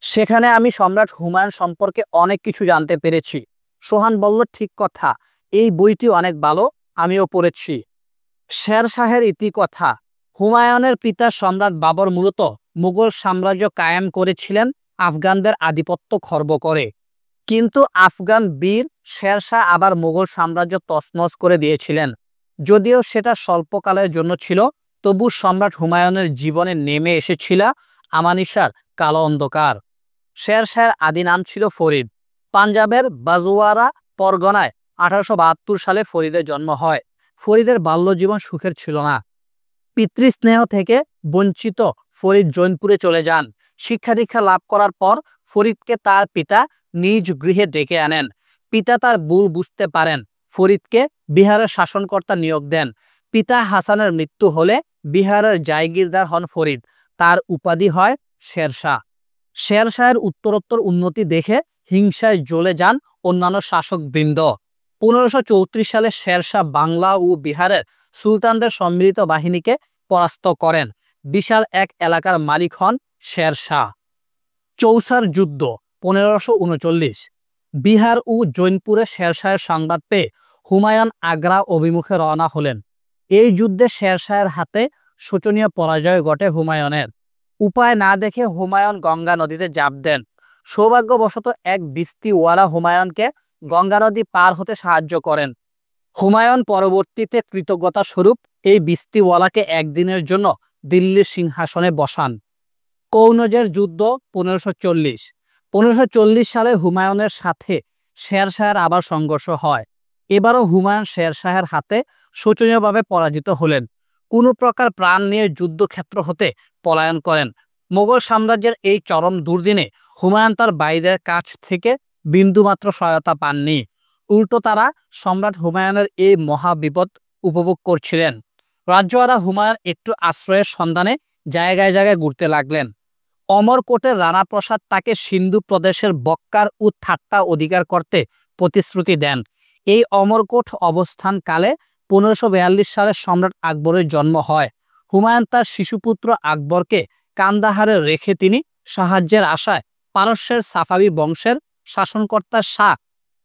সেখানে আমি সম্রাট হুমায়ুন সম্পর্কে অনেক কিছু জানতে পেরেছি। সোহান বলল, ঠিক কথা, এই বইটি অনেক ভালো, আমিও পড়েছি। শেরশাহের ইতিকথা। হুমায়ুনের পিতা সম্রাট বাবর মূলত মুঘল সাম্রাজ্য কায়েম করেছিলেন আফগানদের আধিপত্য খর্ব করে, কিন্তু আফগান বীর শেরশাহ আবার মুঘল সাম্রাজ্য তছনছ করে দিয়েছিলেন। যদিও সেটা স্বল্পকালের জন্য ছিল, তবু সম্রাট হুমায়ুনের জীবনে নেমে এসেছিল আমানিশার কালো অন্ধকার। শেরশাহের আদি নাম ছিল ফরিদ। পাঞ্জাবের বাজওয়ারা পরগনায় 1872 সালে ফরিদের জন্ম হয়। ফরিদের বাল্যজীবন সুখের ছিল না। পিতৃস্নেহ থেকে বঞ্চিত ফরিদ জৈনপুরে চলে যান। শিক্ষা দীক্ষা লাভ করার পর ফরিদকে তার পিতা নিজ গৃহে ডেকে আনেন। পিতা তার ভুল বুঝতে পারেন, ফরিদকে বিহারের শাসনকর্তা নিয়োগ দেন। পিতা হাসানের মৃত্যু হলে বিহারের জায়গিরদার হন ফরিদ। তার উপাধি হয় শেরশাহ। শেরশাহের উত্তরোত্তর উন্নতি দেখে হিংসায় জ্বলে যান অন্যান্য শাসকবৃন্দ। 1534 সালে শেরশাহ বাংলা ও বিহারের সুলতানদের সম্মিলিত বাহিনীকে পরাস্ত করেন। বিশাল এক এলাকার মালিক হন শেরশাহ। চৌসার যুদ্ধ 1539। বিহার ও জৈনপুরে শেরশাহের সংবাদ পেয়ে হুমায়ুন আগ্রা অভিমুখে রওনা হলেন। এই যুদ্ধে শেরশাহের হাতে শোচনীয় পরাজয় ঘটে হুমায়ুনের। উপায় না দেখে হুমায়ুন গঙ্গা নদীতে ঝাঁপ দেন। সৌভাগ্যবশত এক বিস্তিওয়ালা হুমায়ুনকে গঙ্গা নদী পার হতে সাহায্য করেন। হুমায়ুন পরবর্তীতে কৃতজ্ঞতা স্বরূপ এই বিস্তিওয়ালাকে একদিনের জন্য দিল্লির সিংহাসনে বসান। কৌনজের যুদ্ধ 1540। 1540 সালে হুমায়ুনের সাথে শেরশাহের আবার সংঘর্ষ হয়। এবারও হুমায়ুন শেরশাহের হাতে শোচনীয়ভাবে পরাজিত হলেন। কোনো প্রকার প্রাণ নিয়ে যুদ্ধক্ষেত্র হতে পলায়ন করেন। মোগল সাম্রাজ্যের এই চরম দুর্দিনে হুমায়ুন তার ভাইদের কাছ থেকে বিন্দুমাত্র সহায়তা পাননি। উল্টো তারা সম্রাট হুমায়ুনের এই মহাবিপদ উপভোগ করছিলেন। রাজ্যহারা হুমায়ুন একটু আশ্রয়ের সন্ধানে জায়গায় জায়গায় ঘুরতে লাগলেন। অমরকোটের রানাপ্রসাদ তাকে সিন্ধু প্রদেশের বক্কার ও ঠাট্টা অধিকার করতে প্রতিশ্রুতি দেন। এই অমরকোট অবস্থানকালে 1542 সালে সম্রাট আকবরের জন্ম হয়। হুমায়ুন তার শিশুপুত্র আকবরকে কান্দাহারে রেখে তিনি সাহায্যের আশায় পারস্যের সাফাবি বংশের শাসনকর্তা শাহ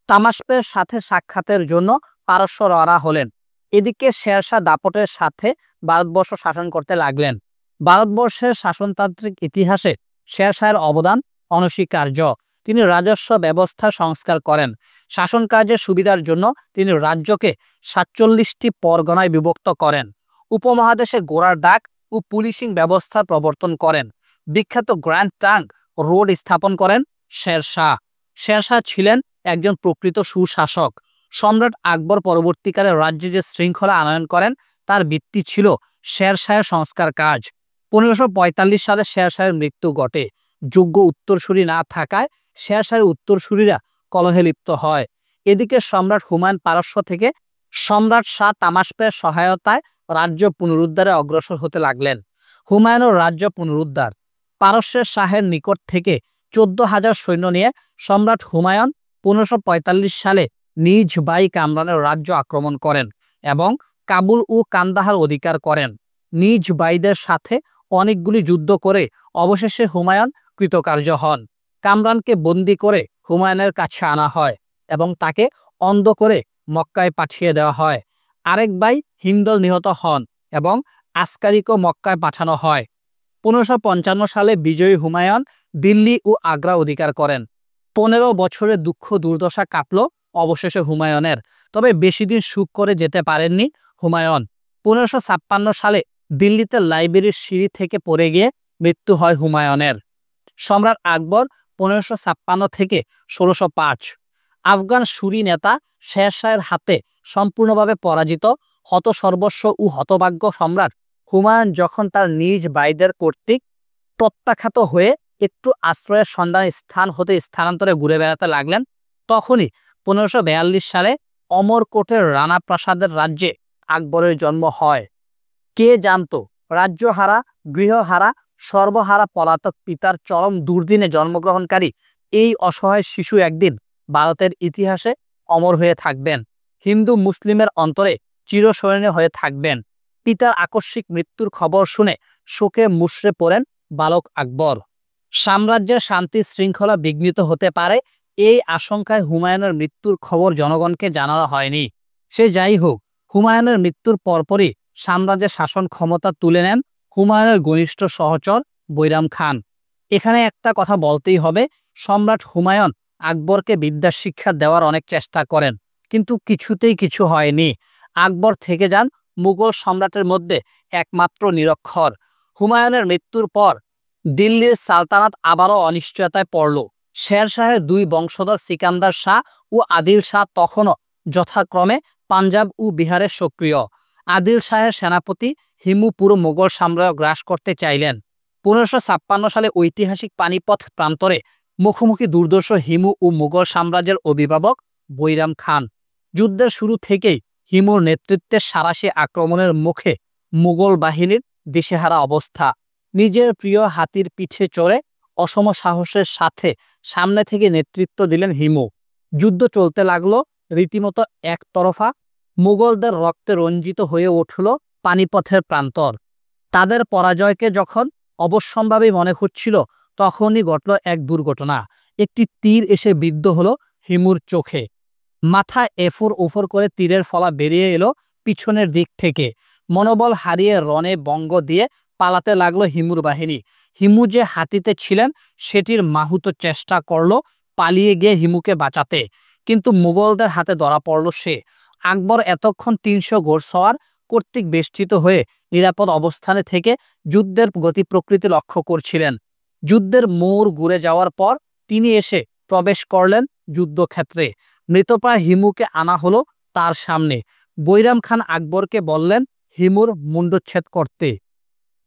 তামাশপের সাথে সাক্ষাতের জন্য পারস্য রওনা হলেন। এদিকে শেরশাহ দাপটের সাথে ভারতবর্ষ শাসন করতে লাগলেন। ভারতবর্ষের শাসনতান্ত্রিক ইতিহাসে শেরশাহের অবদান অনস্বীকার্য। তিনি রাজস্ব ব্যবস্থা সংস্কার করেন। শাসন কার্যের সুবিধার জন্য তিনি রাজ্যকে 47টি পরগনায় বিভক্ত করেন। উপমহাদেশে ঘোড়ার ডাক ও পুলিশিং ব্যবস্থার প্রবর্তন করেন। বিখ্যাত গ্র্যান্ড ট্রাঙ্ক রোড স্থাপন করেন শেরশাহ। শেরশাহ ছিলেন একজন প্রকৃত সুশাসক। সম্রাট আকবর পরবর্তীকালে রাজ্যে যে শৃঙ্খলা আনয়ন করেন তার ভিত্তি ছিল শেরশাহের সংস্কার কাজ। 1545 সালে শেরশাহের মৃত্যু ঘটে। যোগ্য উত্তরসূরি না থাকায় শেরশাহের উত্তরসূরিরা কলহে লিপ্ত হয়। এদিকে সম্রাট হুমায়ুন পারস্য থেকে সম্রাট শাহ তামাশপের সহায়তায় রাজ্য পুনরুদ্ধারে অগ্রসর হতে লাগলেন। হুমায়ুনের রাজ্য পুনরুদ্ধার। পারস্যের শাহের নিকট থেকে 14,000 সৈন্য নিয়ে সম্রাট হুমায়ুন 1545 সালে নিজ ভাই কামরানের রাজ্য আক্রমণ করেন এবং কাবুল ও কান্দাহার অধিকার করেন। নিজ ভাইদের সাথে অনেকগুলি যুদ্ধ করে অবশেষে হুমায়ুন কৃতকার্য হন। কামরানকে বন্দী করে হুমায়ুনের কাছে আনা হয় এবং তাকে অন্ধ করে মক্কায় পাঠিয়ে দেওয়া হয়। আরেক ভাই হিন্দল নিহত হন এবং আসকারিকে মক্কায় পাঠানো হয়। 1555 সালে বিজয়ী হুমায়ুন দিল্লি ও আগ্রা অধিকার করেন। 15 বছরের দুঃখ দুর্দশা কাটল অবশেষে হুমায়ুনের। তবে বেশি দিন সুখ করে যেতে পারেননি হুমায়ুন। 1556 সালে দিল্লিতে লাইব্রেরির সিঁড়ি থেকে পড়ে গিয়ে মৃত্যু হয় হুমায়ুনের। সম্রাট আকবর 1556 থেকে 1605। আফগান সুরি নেতা শের শাহের হাতে সম্পূর্ণভাবে পরাজিত হতসর্বস্ব ও হতভাগ্য সম্রাট হুমায়ুন যখন তার নিজ ভাইদের কর্তৃক প্রত্যাখ্যাত হয়ে একটু আশ্রয়ের সন্ধানে স্থান হতে স্থানান্তরে ঘুরে বেড়াতে লাগলেন, তখনই 1542 সালে অমরকোটের রানা প্রাসাদের রাজ্যে আকবরের জন্ম হয়। কে জানত রাজ্যহারা, গৃহহারা, সর্বহারা পলাতক পিতার চরম দুর্দিনে জন্মগ্রহণকারী এই অসহায় শিশু একদিন ভারতের ইতিহাসে অমর হয়ে থাকবেন, হিন্দু মুসলিমের অন্তরে চিরস্মরণীয় হয়ে থাকবেন। পিতার আকস্মিক মৃত্যুর খবর শুনে শোকে মুষড়ে পড়েন বালক আকবর। সাম্রাজ্যের শান্তি শৃঙ্খলা বিঘ্নিত হতে পারে এই আশঙ্কায় হুমায়ুনের মৃত্যুর খবর জনগণকে জানানো হয়নি। সে যাই হোক, হুমায়ুনের মৃত্যুর পরপরই সাম্রাজ্যের শাসন ক্ষমতা তুলে নেন হুমায়ুনের ঘনিষ্ঠ সহচর বৈরাম খান। এখানে একটা কথা বলতেই হবে, সম্রাট হুমায়ুন আকবরকে বিদ্যা শিক্ষা দেওয়ার অনেক চেষ্টা করেন, কিন্তু কিছুতেই কিছু হয়নি। আকবর থেকে যান মুঘল সম্রাটের মধ্যে একমাত্র নিরক্ষর। হুমায়ুনের মৃত্যুর পর দিল্লির সালতানাত আবারও অনিশ্চয়তায় পড়ল। শের শাহের দুই বংশধর সিকান্দার শাহ ও আদিল শাহ তখনও যথাক্রমে পাঞ্জাব ও বিহারে সক্রিয়। আদিল শাহের সেনাপতি হিমু পুরো মোগল সাম্রাজ্য গ্রাস করতে চাইলেন। 1556 সালে ঐতিহাসিক পানিপথ প্রান্তরে মুখোমুখি দুর্ধর্ষ হিমু ও মুঘল সাম্রাজ্যের অভিভাবক বৈরাম খান। যুদ্ধের শুরু থেকেই হিমুর নেতৃত্বে সারাশি আক্রমণের মুখে মুঘল বাহিনীর দিশেহারা অবস্থা। নিজের প্রিয় হাতির পিঠে চড়ে অসম সাহসের সাথে সামনে থেকে নেতৃত্ব দিলেন হিমু। যুদ্ধ চলতে লাগলো রীতিমতো একতরফা। মুঘলদের রক্তে রঞ্জিত হয়ে উঠল পানিপথের প্রান্তর। তাদের পরাজয়কে যখন অবশ্যম্ভাবী মনে হচ্ছিল, তখনই ঘটল এক দুর্ঘটনা। একটি তীর এসে বিদ্ধ হলো হিমুর চোখে। মাথা এফোর ওফর করে তীরের ফলা বেরিয়ে এলো পিছনের দিক থেকে। মনোবল হারিয়ে রণে বঙ্গ দিয়ে পালাতে লাগলো হিমুর বাহিনী। হিমু যে হাতিতে ছিলেন সেটির মাহুত চেষ্টা করল পালিয়ে গিয়ে হিমুকে বাঁচাতে, কিন্তু মুঘলদের হাতে ধরা পড়ল সে। আকবর এতক্ষণ 300 ঘোড়সওয়ার কর্তৃক বেষ্টিত হয়ে নিরাপদ অবস্থানে থেকে যুদ্ধের গতি প্রকৃতি লক্ষ্য করছিলেন। যুদ্ধের মোড় ঘুরে যাওয়ার পর তিনি এসে প্রবেশ করলেন যুদ্ধক্ষেত্রে। মৃতপ্রায় হিমুকে আনা হলো তার সামনে। বৈরাম খান আকবরকে বললেন হিমুর মুন্ডচ্ছেদ করতে,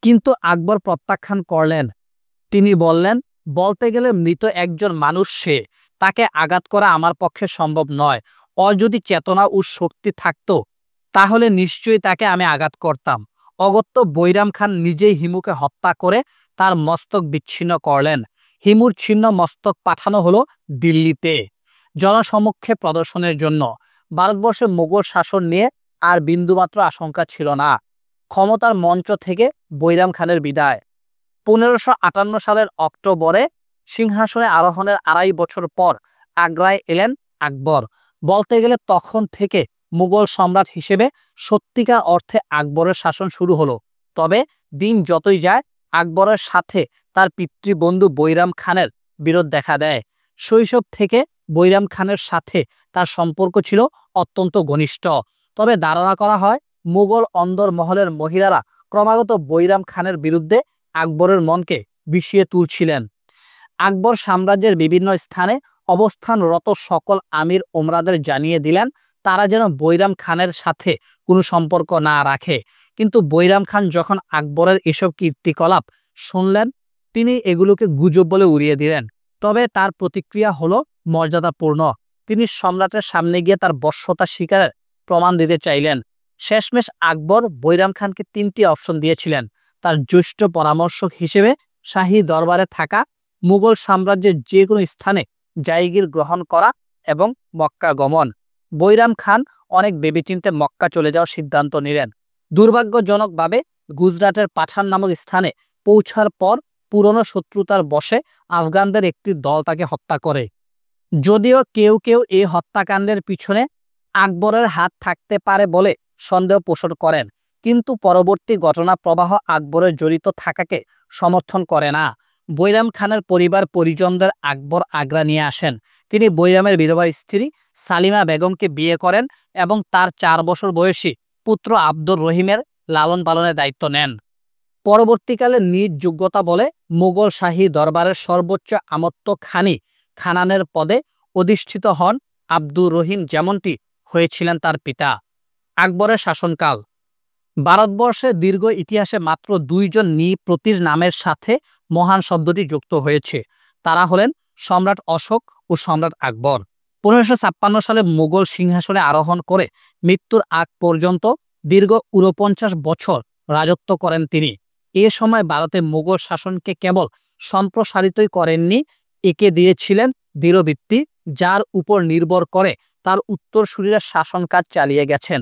কিন্তু আকবর প্রত্যাখ্যান করলেন। তিনি বললেন, বলতে গেলে মৃত একজন মানুষ, সে, তাকে আঘাত করা আমার পক্ষে সম্ভব নয়। ওর যদি চেতনা ও শক্তি থাকতো তাহলে নিশ্চয়ই তাকে আমি আঘাত করতাম। অগত্য বৈরাম খান নিজেই হিমুকে হত্যা করে তার মস্তক বিচ্ছিন্ন করলেন। হিমুর ছিন্ন মস্তক পাঠানো হলো দিল্লিতে জনসমক্ষে প্রদর্শনের জন্য। ভারতবর্ষে মুঘল শাসন নিয়ে আর বিন্দুমাত্র আশঙ্কা ছিল না। ক্ষমতার মঞ্চ থেকে বৈরাম খানের বিদায়। 1558 সালের অক্টোবরে সিংহাসনে আরোহণের 2.5 বছর পর আগ্রায় এলেন আকবর। বলতে গেলে তখন থেকে মুঘল সম্রাট হিসেবে সত্যিকার অর্থে আকবরের শাসন শুরু হলো। তবে দিন যতই যায় আকবরের সাথে তার পিতৃবন্ধু বৈরাম খানের বিরোধ দেখা দেয়। শৈশব থেকে বৈরাম খানের সাথে তার সম্পর্ক ছিল অত্যন্ত ঘনিষ্ঠ। তবে ধারণা করা হয় মুঘল অন্দর মহলের মহিলারা ক্রমাগত বৈরাম খানের বিরুদ্ধে আকবরের মনকে বিষিয়ে তুলছিলেন। আকবর সাম্রাজ্যের বিভিন্ন স্থানে অবস্থানরত সকল আমির ওমরাদের জানিয়ে দিলেন তারা যেন বৈরাম খানের সাথে কোনো সম্পর্ক না রাখে। কিন্তু বৈরাম খান যখন আকবরের এসব কীর্তিকলাপ শুনলেন, তিনি এগুলোকে গুজব বলে উড়িয়ে দিলেন। তবে তার প্রতিক্রিয়া হলো মর্যাদাপূর্ণ। তিনি সম্রাটের সামনে গিয়ে তার বশ্যতা স্বীকারের প্রমাণ দিতে চাইলেন। শেষমেশ আকবর বৈরাম খানকে 3টি অপশন দিয়েছিলেন। তার জ্যেষ্ঠ পরামর্শক হিসেবে শাহী দরবারে থাকা, মুঘল সাম্রাজ্যের যে কোনো স্থানে জায়গির গ্রহণ করা এবং মক্কা গমন। বৈরাম খান অনেক ভেবেচিন্তে মক্কা চলে যাওয়ার সিদ্ধান্ত নিলেন। দুর্ভাগ্যজনকভাবে গুজরাটের পাঠান নামক স্থানে পৌঁছার পর পুরনো শত্রুতার বশে আফগানদের একটি দল তাকে হত্যা করে। যদিও কেউ কেউ এই হত্যাকাণ্ডের পিছনে আকবরের হাত থাকতে পারে বলে সন্দেহ পোষণ করেন, কিন্তু পরবর্তী ঘটনা প্রবাহ আকবরের জড়িত থাকাকে সমর্থন করে না। বৈরাম খানের পরিবার পরিজনদের আকবর আগ্রা নিয়ে আসেন। তিনি বৈরামের বিধবা স্ত্রী সালিমা বেগমকে বিয়ে করেন এবং তার 4 বছর বয়সী পুত্র আব্দুর রহিমের লালন পালনের দায়িত্ব নেন। পরবর্তীকালে নিজ যোগ্যতা বলে মুঘল শাহী দরবারের সর্বোচ্চ আমত্ত খানানের পদে অধিষ্ঠিত হন আব্দুর রহিম, যেমনটি হয়েছিলেন তার পিতা। আকবরের শাসনকাল। ভারতবর্ষের দীর্ঘ ইতিহাসে মাত্র 2 জন নৃপতির নামের সাথে মহান শব্দটি যুক্ত হয়েছে। তারা হলেন সম্রাট অশোক ও সম্রাট আকবর। 1556 সালে মুঘল সিংহাসনে আরোহণ করে মৃত্যুর আগ পর্যন্ত দীর্ঘ 49 বছর রাজত্ব করেন তিনি। এ সময় ভারতে মুঘল শাসনকে কেবল সম্প্রসারিতই করেননি, একে দিয়েছিলেন দৃঢ়ভিত্তি, যার উপর নির্ভর করে তার উত্তরসূরিরা শাসন কাজ চালিয়ে গেছেন।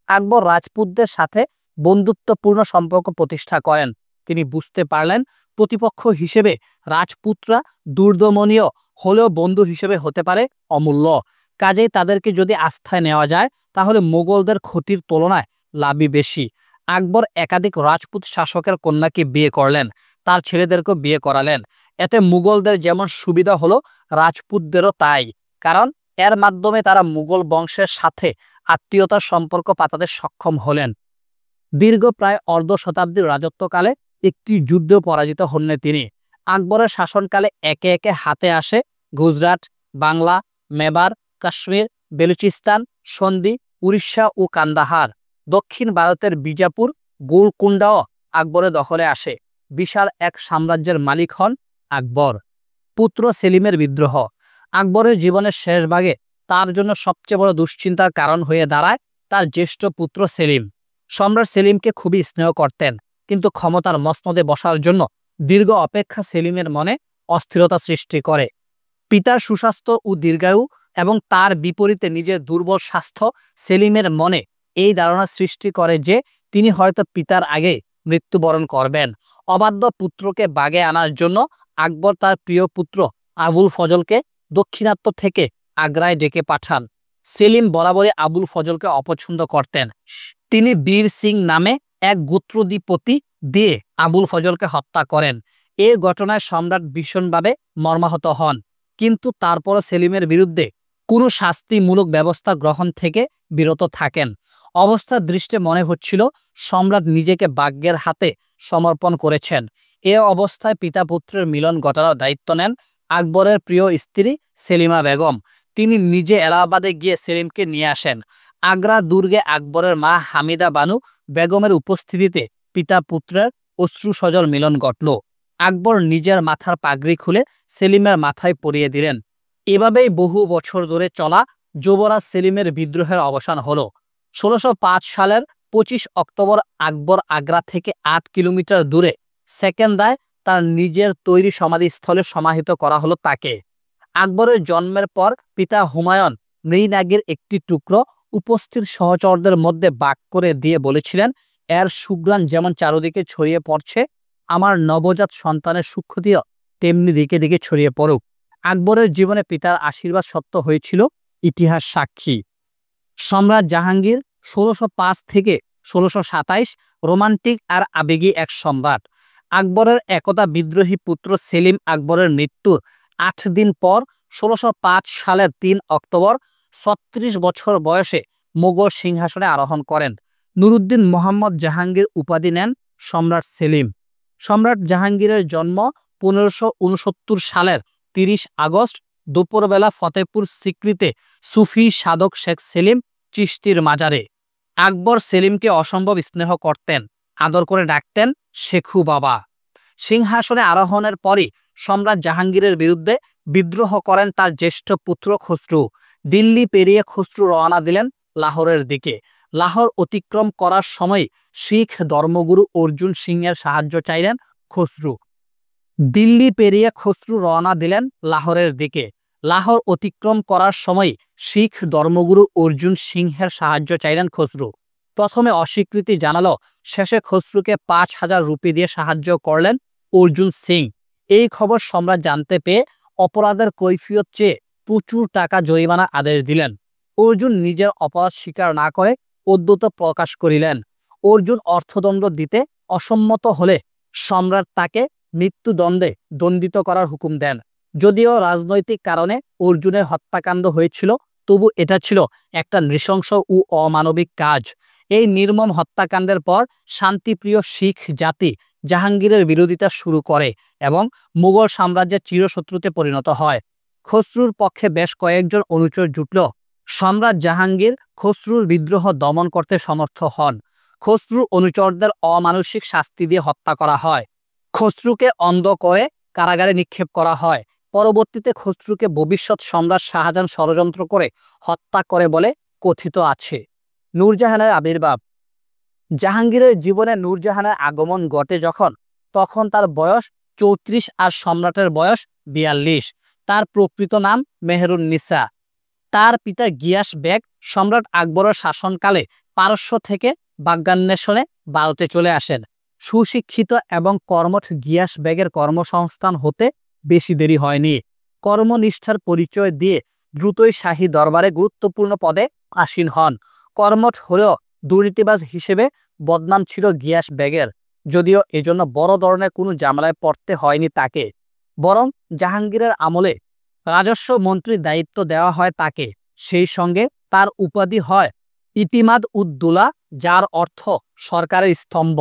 আকবর রাজপুতদের সাথে বন্ধুত্বপূর্ণ সম্পর্ক প্রতিষ্ঠা করেন। তিনি বুঝতে পারলেন প্রতিপক্ষ হিসেবে রাজপুতরা দুর্দমনীয় হলেও বন্ধু হিসেবে হতে পারে অমূল্য। কাজেই তাদেরকে যদি আস্থায় নেওয়া যায় তাহলে মোগলদের ক্ষতির তুলনায় লাভই বেশি। আকবর একাধিক রাজপুত শাসকের কন্যাকে বিয়ে করলেন, তার ছেলেদেরকেও বিয়ে করালেন। এতে মুঘলদের যেমন সুবিধা হলো, রাজপুতদেরও তাই, কারণ এর মাধ্যমে তারা মুঘল বংশের সাথে আত্মীয়তার সম্পর্ক পাতাতে সক্ষম হলেন। দীর্ঘ প্রায় অর্ধ শতাব্দীর রাজত্বকালে একটি যুদ্ধ পরাজিত হননি তিনি। আকবরের শাসনকালে একে একে হাতে আসে গুজরাট, বাংলা, মেবার, কাশ্মীর, বেলুচিস্তান, সন্ধি, উড়িষ্যা ও কান্দাহার। দক্ষিণ ভারতের বিজাপুর, গোলকুন্ডাও আকবরের দখলে আসে। বিশাল এক সাম্রাজ্যের মালিক হন আকবর। পুত্র সেলিমের বিদ্রোহ। আকবরের জীবনের শেষ ভাগে তার জন্য সবচেয়ে বড় দুশ্চিন্তার কারণ হয়ে দাঁড়ায় তার জ্যেষ্ঠ পুত্র সেলিম। সম্রাট সেলিমকে খুবই স্নেহ করতেন, কিন্তু ক্ষমতার মসনদে বসার জন্য দীর্ঘ অপেক্ষা সেলিমের মনে অস্থিরতা সৃষ্টি করে। পিতার সুস্বাস্থ্য ও দীর্ঘায়ু এবং তার বিপরীতে নিজের দুর্বল স্বাস্থ্য সেলিমের মনে এই ধারণা সৃষ্টি করে যে তিনি হয়তো পিতার আগে মৃত্যুবরণ করবেন। অবাধ্য পুত্রকে বাগে আনার জন্য আকবর তার প্রিয় পুত্র আবুল ফজলকে দক্ষিণাত্য থেকে আগ্রায় ডেকে পাঠান। সেলিম বরাবরই আবুল ফজলকে অপছন্দ করতেন। তিনি বীর সিং নামে এক গোত্রাধিপতি দিয়ে আবুল ফজলকে হত্যা করেন। এই ঘটনায় সম্রাট ভীষণভাবে মর্মাহত হন, কিন্তু তারপরও সেলিমের বিরুদ্ধে কোনো শাস্তিমূলক ব্যবস্থা গ্রহণ থেকে বিরত থাকেন। অবস্থার দৃষ্টে মনে হচ্ছিল সম্রাট নিজেকে ভাগ্যের হাতে সমর্পণ করেছেন। এ অবস্থায় পিতা পুত্রের মিলন ঘটানোর দায়িত্ব নেন আকবরের প্রিয় স্ত্রী সেলিমা বেগম। তিনি নিজে এলাহাবাদে গিয়ে সেলিমকে নিয়ে আসেন। আগ্রা দুর্গে আকবরের মা হামিদা বানু বেগমের উপস্থিতিতে পিতা পুত্রের অশ্রুসজল মিলন ঘটল। আকবর নিজের মাথার পাগড়ি খুলে সেলিমের মাথায় পরিয়ে দিলেন। এভাবেই বহু বছর ধরে চলা যুবরাজ সেলিমের বিদ্রোহের অবসান হলো। 1605 সালের 25 অক্টোবর আকবর আগ্রা থেকে 8 কিলোমিটার দূরে সেকেন্দায় তার নিজের তৈরি সমাধিস্থলে সমাহিত করা হলো তাকে। আকবরের জন্মের পর পিতা হুমায়ুন মৃণাগের একটি টুকরো উপস্থিত সহচরদের মধ্যে ভাগ করে দিয়ে বলেছিলেন, এর সুঘ্রাণ যেমন চারদিকে ছড়িয়ে পড়ছে, আমার নবজাত সন্তানের সূক্ষ্মতিও তেমনি দিকে দিকে ছড়িয়ে পড়ুক। আকবরের জীবনে পিতার আশীর্বাদ সত্য হয়েছিল, ইতিহাস সাক্ষী। সম্রাট জাহাঙ্গীর 1605 থেকে 1627 রোমান্টিক আর আবেগী এক সম্রাট। আকবরের একদা বিদ্রোহী পুত্র সেলিম আকবরের মৃত্যুর 8 দিন পর 1605 সালের 3 অক্টোবর 36 বছর বয়সে মোগল সিংহাসনে আরোহণ করেন। নুরুদ্দিন মোহাম্মদ জাহাঙ্গীর উপাধি নেন সম্রাট সেলিম। সম্রাট জাহাঙ্গীরের জন্ম 1569 সালের 30 আগস্ট দুপুরবেলা ফতেপুর সিক্রিতে সুফি সাধক শেখ সেলিম চিশতির মাজারে। আকবর সেলিমকে অসম্ভব স্নেহ করতেন, আদর করে ডাকতেন শেখু বাবা। সিংহাসনে আরোহণের পরই সম্রাট জাহাঙ্গীরের বিরুদ্ধে বিদ্রোহ করেন তার জ্যেষ্ঠ পুত্র খসরু। দিল্লি পেরিয়ে খসরু রওনা দিলেন লাহোরের দিকে। লাহোর অতিক্রম করার সময় শিখ ধর্মগুরু অর্জুন সিংয়ের সাহায্য চাইলেন খসরু। দিল্লি পেরিয়ে খসরু রওনা দিলেন লাহোরের দিকে। লাহোর অতিক্রম করার সময় শিখ ধর্মগুরু অর্জুন সিংহের সাহায্য চাইলেন খসরু। প্রথমে অস্বীকৃতি জানালো, শেষে খসরুকে 5,000 রুপি দিয়ে সাহায্য করলেন অর্জুন সিং। এই খবর সম্রাট জানতে পেয়ে অপরাধের কৈফিয়ত চেয়ে প্রচুর টাকা জরিমানা আদেশ দিলেন। অর্জুন নিজের অপরাধ স্বীকার না করে ঔদ্ধত্য প্রকাশ করিলেন। অর্জুন অর্থদণ্ড দিতে অসম্মত হলে সম্রাট তাকে মৃত্যুদণ্ডে দণ্ডিত করার হুকুম দেন। যদিও রাজনৈতিক কারণে অর্জুনের হত্যাকাণ্ড হয়েছিল, তবু এটা ছিল একটা নৃশংস ও অমানবিক কাজ। এই নির্মম হত্যাকাণ্ডের পর শান্তিপ্রিয় শিখ জাতি জাহাঙ্গীরের বিরোধিতা শুরু করে এবং মুঘল সাম্রাজ্যের চিরশত্রুতে পরিণত হয়। খসরুর পক্ষে বেশ কয়েকজন অনুচর জুটল। সম্রাট জাহাঙ্গীর খসরুর বিদ্রোহ দমন করতে সমর্থ হন। খসরুর অনুচরদের অমানসিক শাস্তি দিয়ে হত্যা করা হয়। খসরুকে অন্ধ করে কারাগারে নিক্ষেপ করা হয়। পরবর্তীতে খসরুকে ভবিষ্যৎ সম্রাট শাহজাহান ষড়যন্ত্র করে হত্যা করে বলে কথিত আছে। নূরজাহানের আবির্ভাব। জাহাঙ্গীরের জীবনে নূরজাহানের আগমন ঘটে তখন তার বয়স 34 আর সম্রাটের বয়স 42। তার প্রকৃত নাম মেহেরুন্নিসা। তার পিতা গিয়াস বেগ সম্রাট আকবরের শাসনকালে পারস্য থেকে বাজ্ঞান্বেষণে ভারতে চলে আসেন। সুশিক্ষিত এবং কর্মঠ গিয়াস বেগের কর্মসংস্থান হতে বেশি দেরি হয়নি। কর্মনিষ্ঠার পরিচয় দিয়ে দ্রুতই শাহী দরবারে গুরুত্বপূর্ণ পদে আসীন হন। কর্মঠ হলেও দুর্নীতিবাজ হিসেবে বদনাম ছিল গিয়াস বেগের, যদিও এজন্য বড় ধরনের কোনো ঝামেলায় পড়তে হয়নি তাকে। বরং জাহাঙ্গীরের আমলে রাজস্ব মন্ত্রীর দায়িত্ব দেওয়া হয় তাকে। সেই সঙ্গে তার উপাধি হয় ইতিমাদ উদ্দৌলা, যার অর্থ সরকারের স্তম্ভ।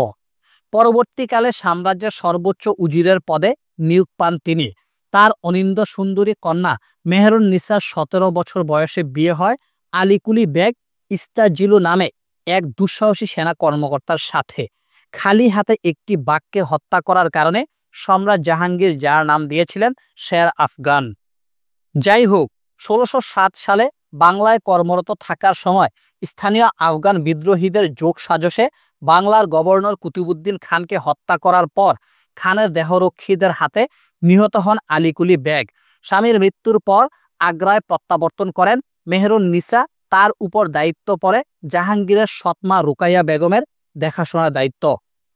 পরবর্তীকালে সাম্রাজ্যের সর্বোচ্চ উজিরের পদে নিয়োগ পান তিনি। তার অনিন্দ সুন্দরী কন্যা মেহেরুন্নিসার 17 বছর বয়সে বিয়ে হয় আলীকুলি বেগ ইস্তাজিলু নামে এক দুঃসাহসী সেনা কর্মকর্তার সাথে। খালি হাতে একটি বাঘকে হত্যা করার কারণে সম্রাট জাহাঙ্গীর যার নাম দিয়েছিলেন শের আফগান। যাই হোক, 1607 সালে বাংলায় কর্মরত থাকার সময় স্থানীয় আফগান বিদ্রোহীদের যোগ সাজসে বাংলার গভর্নর কুতুবউদ্দিন খানকে হত্যা করার পর খানের দেহরক্ষীদের হাতে নিহত হন আলীকুলি বেগ। স্বামীর মৃত্যুর পর আগ্রায় প্রত্যাবর্তন করেন মেহেরুন্নিসা। তার উপর দায়িত্ব পড়ে জাহাঙ্গীরের সৎমা রুকাইয়া বেগমের দেখাশোনার দায়িত্ব।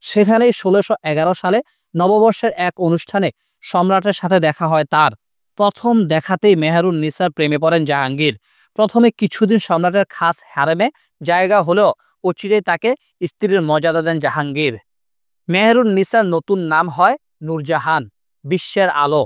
সেখানেই 1611 সালে নববর্ষের এক অনুষ্ঠানে সম্রাটের সাথে দেখা হয় তার। প্রথম দেখাতেই মেহেরুন্নিসার প্রেমে পড়েন জাহাঙ্গীর। প্রথমে কিছুদিন সম্রাটের খাস হারেমে জায়গা হলেও অচিরেই তাকে স্ত্রীর মর্যাদা দেন জাহাঙ্গীর। মেহেরুন্নিসার নতুন নাম হয় নূরজাহান, বিশ্বের আলো।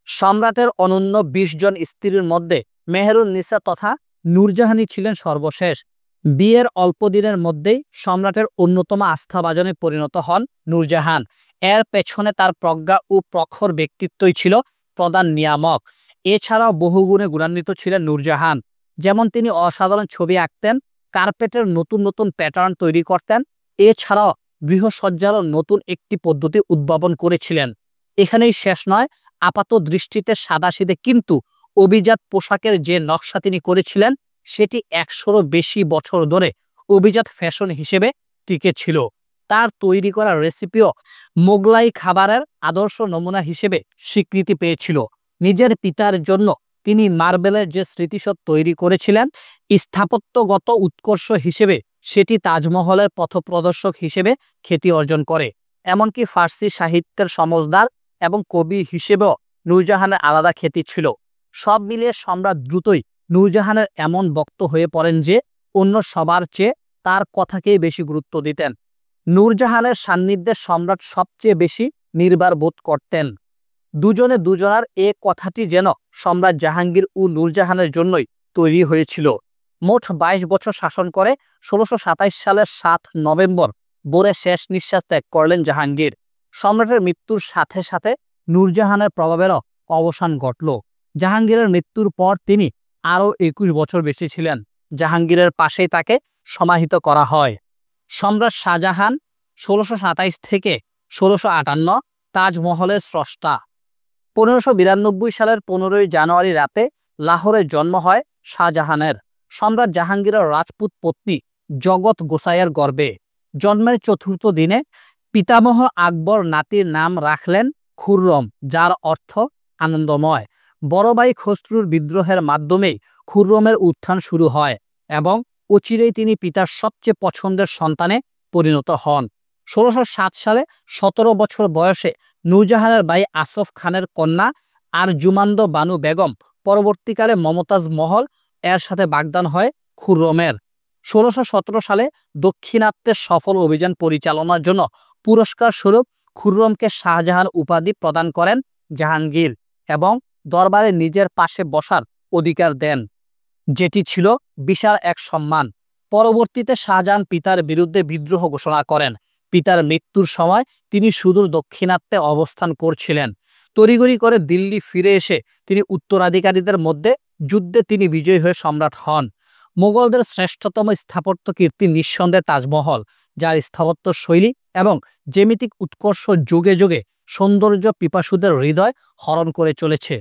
সম্রাটের অনন্য 20 জন স্ত্রীর মধ্যে মেহেরুন্নিসা তথা নূরজাহানই ছিলেন সর্বশেষ। বিয়ের অল্প দিনের মধ্যেই সম্রাটের অন্যতম আস্থাভাজনে পরিণত হন নূরজাহান। এর পেছনে তার প্রজ্ঞা ও প্রখর ব্যক্তিত্বই ছিল প্রধান নিয়ামক। এছাড়াও বহুগুণে গুণান্বিত ছিলেন নূরজাহান। যেমন তিনি অসাধারণ ছবি আঁকতেন, কার্পেটের নতুন নতুন প্যাটার্ন তৈরি করতেন। এছাড়াও গৃহসজ্জারও নতুন একটি পদ্ধতি উদ্ভাবন করেছিলেন। এখানেই শেষ নয়, আপাত দৃষ্টিতে সাদাসিধে কিন্তু অভিজাত পোশাকের যে নকশা তিনি করেছিলেন সেটি 100-রও বেশি বছর ধরে অভিজাত ফ্যাশন হিসেবে টিকে ছিল। তার তৈরি করা রেসিপিও মোগলাই খাবারের আদর্শ নমুনা হিসেবে স্বীকৃতি পেয়েছিল। নিজের পিতার জন্য তিনি মার্বেলের যে স্মৃতিসৌধ তৈরি করেছিলেন, স্থাপত্যগত উৎকর্ষ হিসেবে সেটি তাজমহলের পথপ্রদর্শক হিসেবে খ্যাতি অর্জন করে। এমনকি ফার্সি সাহিত্যের সমজদার এবং কবি হিসেবেও নূরজাহানের আলাদা খ্যাতি ছিল। সব মিলিয়ে সম্রাট দ্রুতই নূরজাহানের এমন ভক্ত হয়ে পড়েন যে অন্য সবার চেয়ে তার কথাকেই বেশি গুরুত্ব দিতেন। নূরজাহানের সান্নিধ্যে সম্রাট সবচেয়ে বেশি নির্ভর বোধ করতেন। দুজনে দুজনার এ কথাটি যেন সম্রাট জাহাঙ্গীর ও নূরজাহানের জন্যই তৈরি হয়েছিল। মোট 22 বছর শাসন করে 1627 সালের 7 নভেম্বর ভোরে শেষ নিঃশ্বাস ত্যাগ করলেন জাহাঙ্গীর। সম্রাটের মৃত্যুর সাথে সাথে নূরজাহানের প্রভাবেরও অবসান ঘটল। জাহাঙ্গীরের মৃত্যুর পর তিনি আরও 21 বছর বেঁচে ছিলেন। জাহাঙ্গীরের পাশেই তাকে সমাহিত করা হয়। সম্রাট শাহজাহান 1627 থেকে 1658 তাজমহলের স্রষ্টা। 1592 সালের 15ই জানুয়ারি রাতে লাহোরে জন্ম হয় শাহজাহানের। সম্রাট জাহাঙ্গীরের রাজপুত পত্নী জগৎ গোসাইয়ের গর্ভে। জন্মের চতুর্থ দিনে পিতামহ আকবর নাতির নাম রাখলেন খুররম, যার অর্থ আনন্দময়। বড় ভাই খসরুর বিদ্রোহের মাধ্যমেই খুররমের উত্থান শুরু হয় এবং অচিরেই তিনি পিতার সবচেয়ে পছন্দের সন্তানে পরিণত হন। 1607 সালে 17 বছর বয়সে নূরজাহানের ভাই আসফ খানের কন্যা আরজুমান্দ বানু বেগম, পরবর্তীকালে মমতাজ মহল, এর সাথে বাগদান হয় খুররমের। 1617 সালে দক্ষিণাত্যের সফল অভিযান পরিচালনার জন্য পুরস্কার স্বরূপ খুররমকে শাহজাহান উপাধি প্রদান করেন জাহাঙ্গীর এবং দরবারে নিজের পাশে বসার অধিকার দেন, যেটি ছিল বিশাল এক সম্মান। পরবর্তীতে শাহজাহান পিতার বিরুদ্ধে বিদ্রোহ ঘোষণা করেন। পিতার মৃত্যুর সময় তিনি সুদূর দক্ষিণাত্যে অবস্থান করছিলেন। তড়িঘড়ি করে দিল্লি ফিরে এসে তিনি উত্তরাধিকারীদের মধ্যে যুদ্ধে তিনি বিজয়ী হয়ে সম্রাট হন। মোগলদের শ্রেষ্ঠতম স্থাপত্য কীর্তি নিঃসন্দেহে তাজমহল, যার স্থাপত্য শৈলী এবং জ্যামিতিক উৎকর্ষ যুগে যুগে সৌন্দর্য পিপাসুদের হৃদয় হরণ করে চলেছে।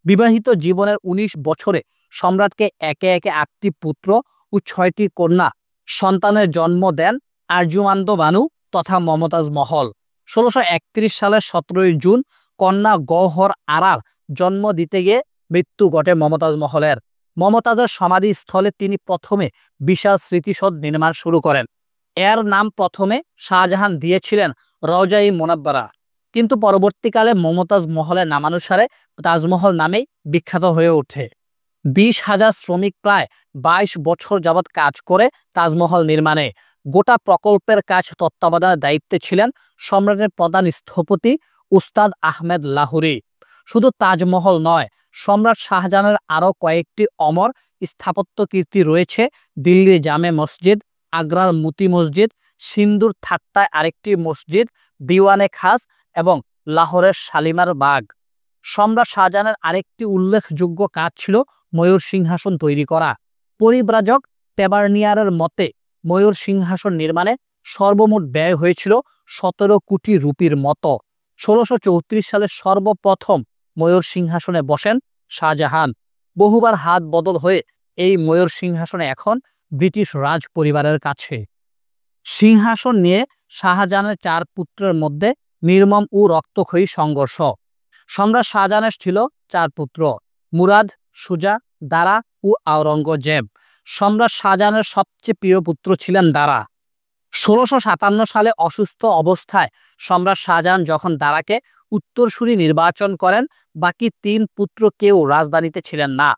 বিবাহিত জীবনের 19 বছরে সম্রাটকে একে একে 8টি পুত্র ও 6টি কন্যা সন্তানের জন্ম দেন আরজুমান্দ বানু তথা মমতাজ মহল। 1631 সালের 17ই জুন কন্যা গওহর আরার জন্ম দিতে গিয়ে মৃত্যু ঘটে মমতাজ মহলের। মমতাজের সমাধিস্থলে তিনি প্রথমে বিশাল স্মৃতিসৌধ নির্মাণ শুরু করেন। এর নাম প্রথমে শাহজাহান দিয়েছিলেন রওজা-ই মুনাব্বারা, কিন্তু পরবর্তীকালে মমতাজ মহলের নামানুসারে তাজমহল নামেই বিখ্যাত হয়ে ওঠে। 20,000 শ্রমিক প্রায় 22 বছর যাবৎ কাজ করে তাজমহল নির্মাণে। গোটা প্রকল্পের কাজ তত্ত্বাবধানের দায়িত্বে ছিলেন সম্রাটের প্রধান স্থপতি উস্তাদ আহমেদ লাহোরী। শুধু তাজমহল নয়, সম্রাট শাহজাহানের আরও কয়েকটি অমর স্থাপত্য কীর্তি রয়েছে। দিল্লির জামে মসজিদ, আগ্রার মতি মসজিদ, সিন্দুর থাট্টায় আরেকটি মসজিদ, দিওয়ানে খাস এবং লাহোরের শালিমার বাগ। সম্রাট শাহজাহানের আরেকটি উল্লেখযোগ্য কাজ ছিল ময়ূর সিংহাসন তৈরি করা। পরিব্রাজক তেবার্নিয়ারের মতে ময়ূর সিংহাসন নির্মাণে সর্বমোট ব্যয় হয়েছিল 17 কোটি রুপির মতো। 1634 সালে সর্বপ্রথম ময়ূর সিংহাসনে বসেন শাহজাহান। বহুবার হাত বদল হয়ে এই ময়ূর সিংহাসনে এখন ব্রিটিশ রাজ পরিবারের কাছে। সিংহাসন নিয়ে শাহজাহানের 4 পুত্রের মধ্যে নির্মম ও রক্তক্ষয়ী সংঘর্ষ। সম্রাট শাহজাহানের ছিল 4 পুত্র, মুরাদ, সুজা, দারা ও আওরঙ্গজেব। সম্রাট শাহজাহানের সবচেয়ে প্রিয় পুত্র ছিলেন দারা। 1657 সালে অসুস্থ অবস্থায় সম্রাট শাহজাহান যখন দারাকে উত্তরসূরি নির্বাচন করেন, বাকি 3 পুত্র কেউ রাজধানীতে ছিলেন না।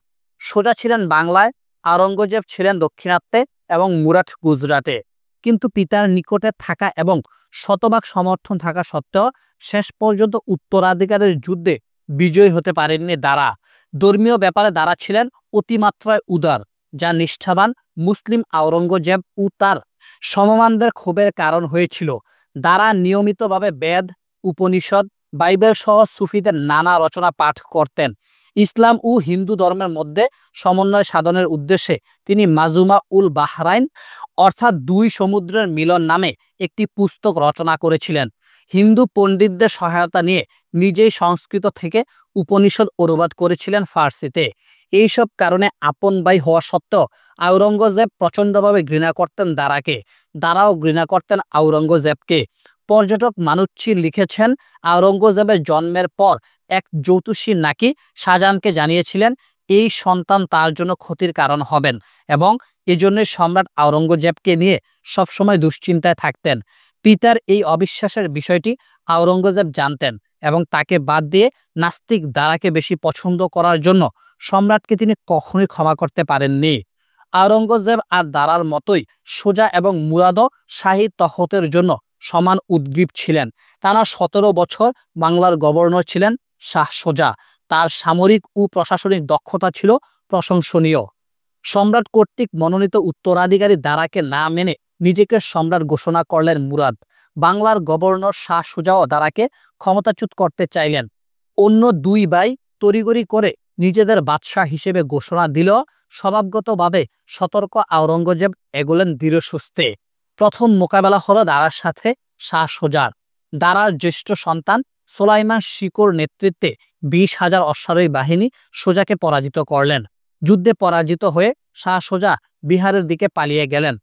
সুজা ছিলেন বাংলায়, আওরঙ্গজেব ছিলেন দক্ষিণাত্যে এবং মুরাদ গুজরাটে। কিন্তু পিতার নিকটে থাকা এবং শতভাগ সমর্থন থাকা সত্ত্বেও শেষ পর্যন্ত উত্তরাধিকারের যুদ্ধে বিজয়ী হতে পারেননি দারা। ধর্মীয় ব্যাপারে দারা ছিলেন অতিমাত্রায় উদার, যা নিষ্ঠাবান মুসলিম আওরঙ্গজেব ও তার সমমানদের ক্ষোভের কারণ হয়েছিল। দারা নিয়মিতভাবে বেদ, উপনিষদ, বাইবেল সহ সুফিদের নানা রচনা পাঠ করতেন। ইসলাম ও হিন্দু ধর্মের মধ্যে সমন্বয় সাধনের উদ্দেশ্যে তিনি মাজুমা উল বাহরাইন অর্থাৎ 2 সমুদ্রের মিলন নামে একটি পুস্তক রচনা করেছিলেন। হিন্দু পণ্ডিতদের সহায়তা নিয়ে নিজেই সংস্কৃত থেকে উপনিষদ অনুবাদ করেছিলেন ফার্সিতে। এইসব কারণে আপন ভাই হওয়া সত্ত্বেও আওরঙ্গজেব প্রচণ্ডভাবে ঘৃণা করতেন দারাকে। দারাও ঘৃণা করতেন আওরঙ্গজেবকে। পর্যটক মানুচ্ছি লিখেছেন, আওরঙ্গজেবের জন্মের পর এক জ্যোতিষী নাকি শাহজাহানকে জানিয়েছিলেন এই সন্তান তার জন্য ক্ষতির কারণ হবেন এবং এজন্য সম্রাট আওরঙ্গজেবকে নিয়ে সবসময় দুশ্চিন্তায় থাকতেন। পিতার এই অবিশ্বাসের বিষয়টি আওরঙ্গজেব জানতেন এবং তাকে বাদ দিয়ে নাস্তিক দারাকে বেশি পছন্দ করার জন্য সম্রাটকে তিনি কখনোই ক্ষমা করতে পারেননি। আওরঙ্গজেব আর দারার মতোই সুজা এবং মুরাদও শাহী তখতের জন্য সমান উদ্গ্রীব ছিলেন। টানা 17 বছর বাংলার গভর্নর ছিলেন শাহ সুজা। তার সামরিক ও প্রশাসনিক দক্ষতা ছিল প্রশংসনীয়। সম্রাট কর্তৃক মনোনীত উত্তরাধিকারী দারাকে না মেনে নিজেকে সম্রাট ঘোষণা করলেন মুরাদ। বাংলার গভর্নর শাহ সুজাও দারাকে ক্ষমতাচ্যুত করতে চাইলেন। অন্য 2 ভাই তড়িঘড়ি করে নিজেদের বাদশাহ হিসেবে ঘোষণা দিল। স্বভাবগতভাবে সতর্ক আওরঙ্গজেব এগোলেন ধীরসুস্থে। প্রথম মোকাবেলা হলো দারার সাথে শাহ সুজার। দারার জ্যেষ্ঠ সন্তান সুলাইমান শিকোর নেতৃত্বে 20,000 অশ্বারোহী বাহিনী সোজাকে পরাজিত করলেন। যুদ্ধে পরাজিত হয়ে শাহ সোজা বিহারের দিকে পালিয়ে গেলেন।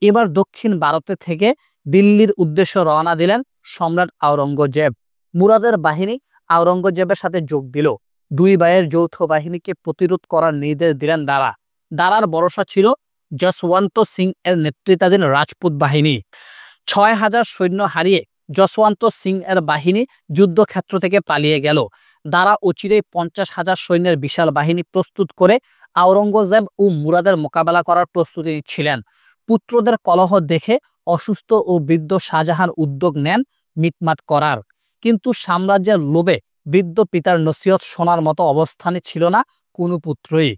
এবার দক্ষিণ ভারতে থেকে দিল্লির উদ্দেশ্যে রওনা দিলেন সম্রাট আওরঙ্গজেব। মুরাদের বাহিনী আওরঙ্গজেবের সাথে যোগ দিল। দুই ভাইয়ের যৌথ বাহিনীকে প্রতিরোধ করার নির্দেশ দিলেন দারা। দারার ভরসা ছিল যশবন্ত সিং এর নেতৃত্বাধীন রাজপুত বাহিনী। 6,000 সৈন্য হারিয়ে যশবন্ত সিং এর বাহিনী যুদ্ধক্ষেত্র থেকে পালিয়ে গেল। দারা অচিরেই 50,000 সৈন্যের বিশাল বাহিনী প্রস্তুত করে আওরঙ্গজেব ও মুরাদের মোকাবেলা করার প্রস্তুতি নিচ্ছিলেন। পুত্রদের কলহ দেখে অসুস্থ ও বৃদ্ধ শাহজাহান উদ্যোগ নেন মিটমাট করার, কিন্তু সাম্রাজ্যের লোভে বৃদ্ধ পিতার নসিহত শোনার মতো অবস্থানে ছিল না কোনো পুত্রই।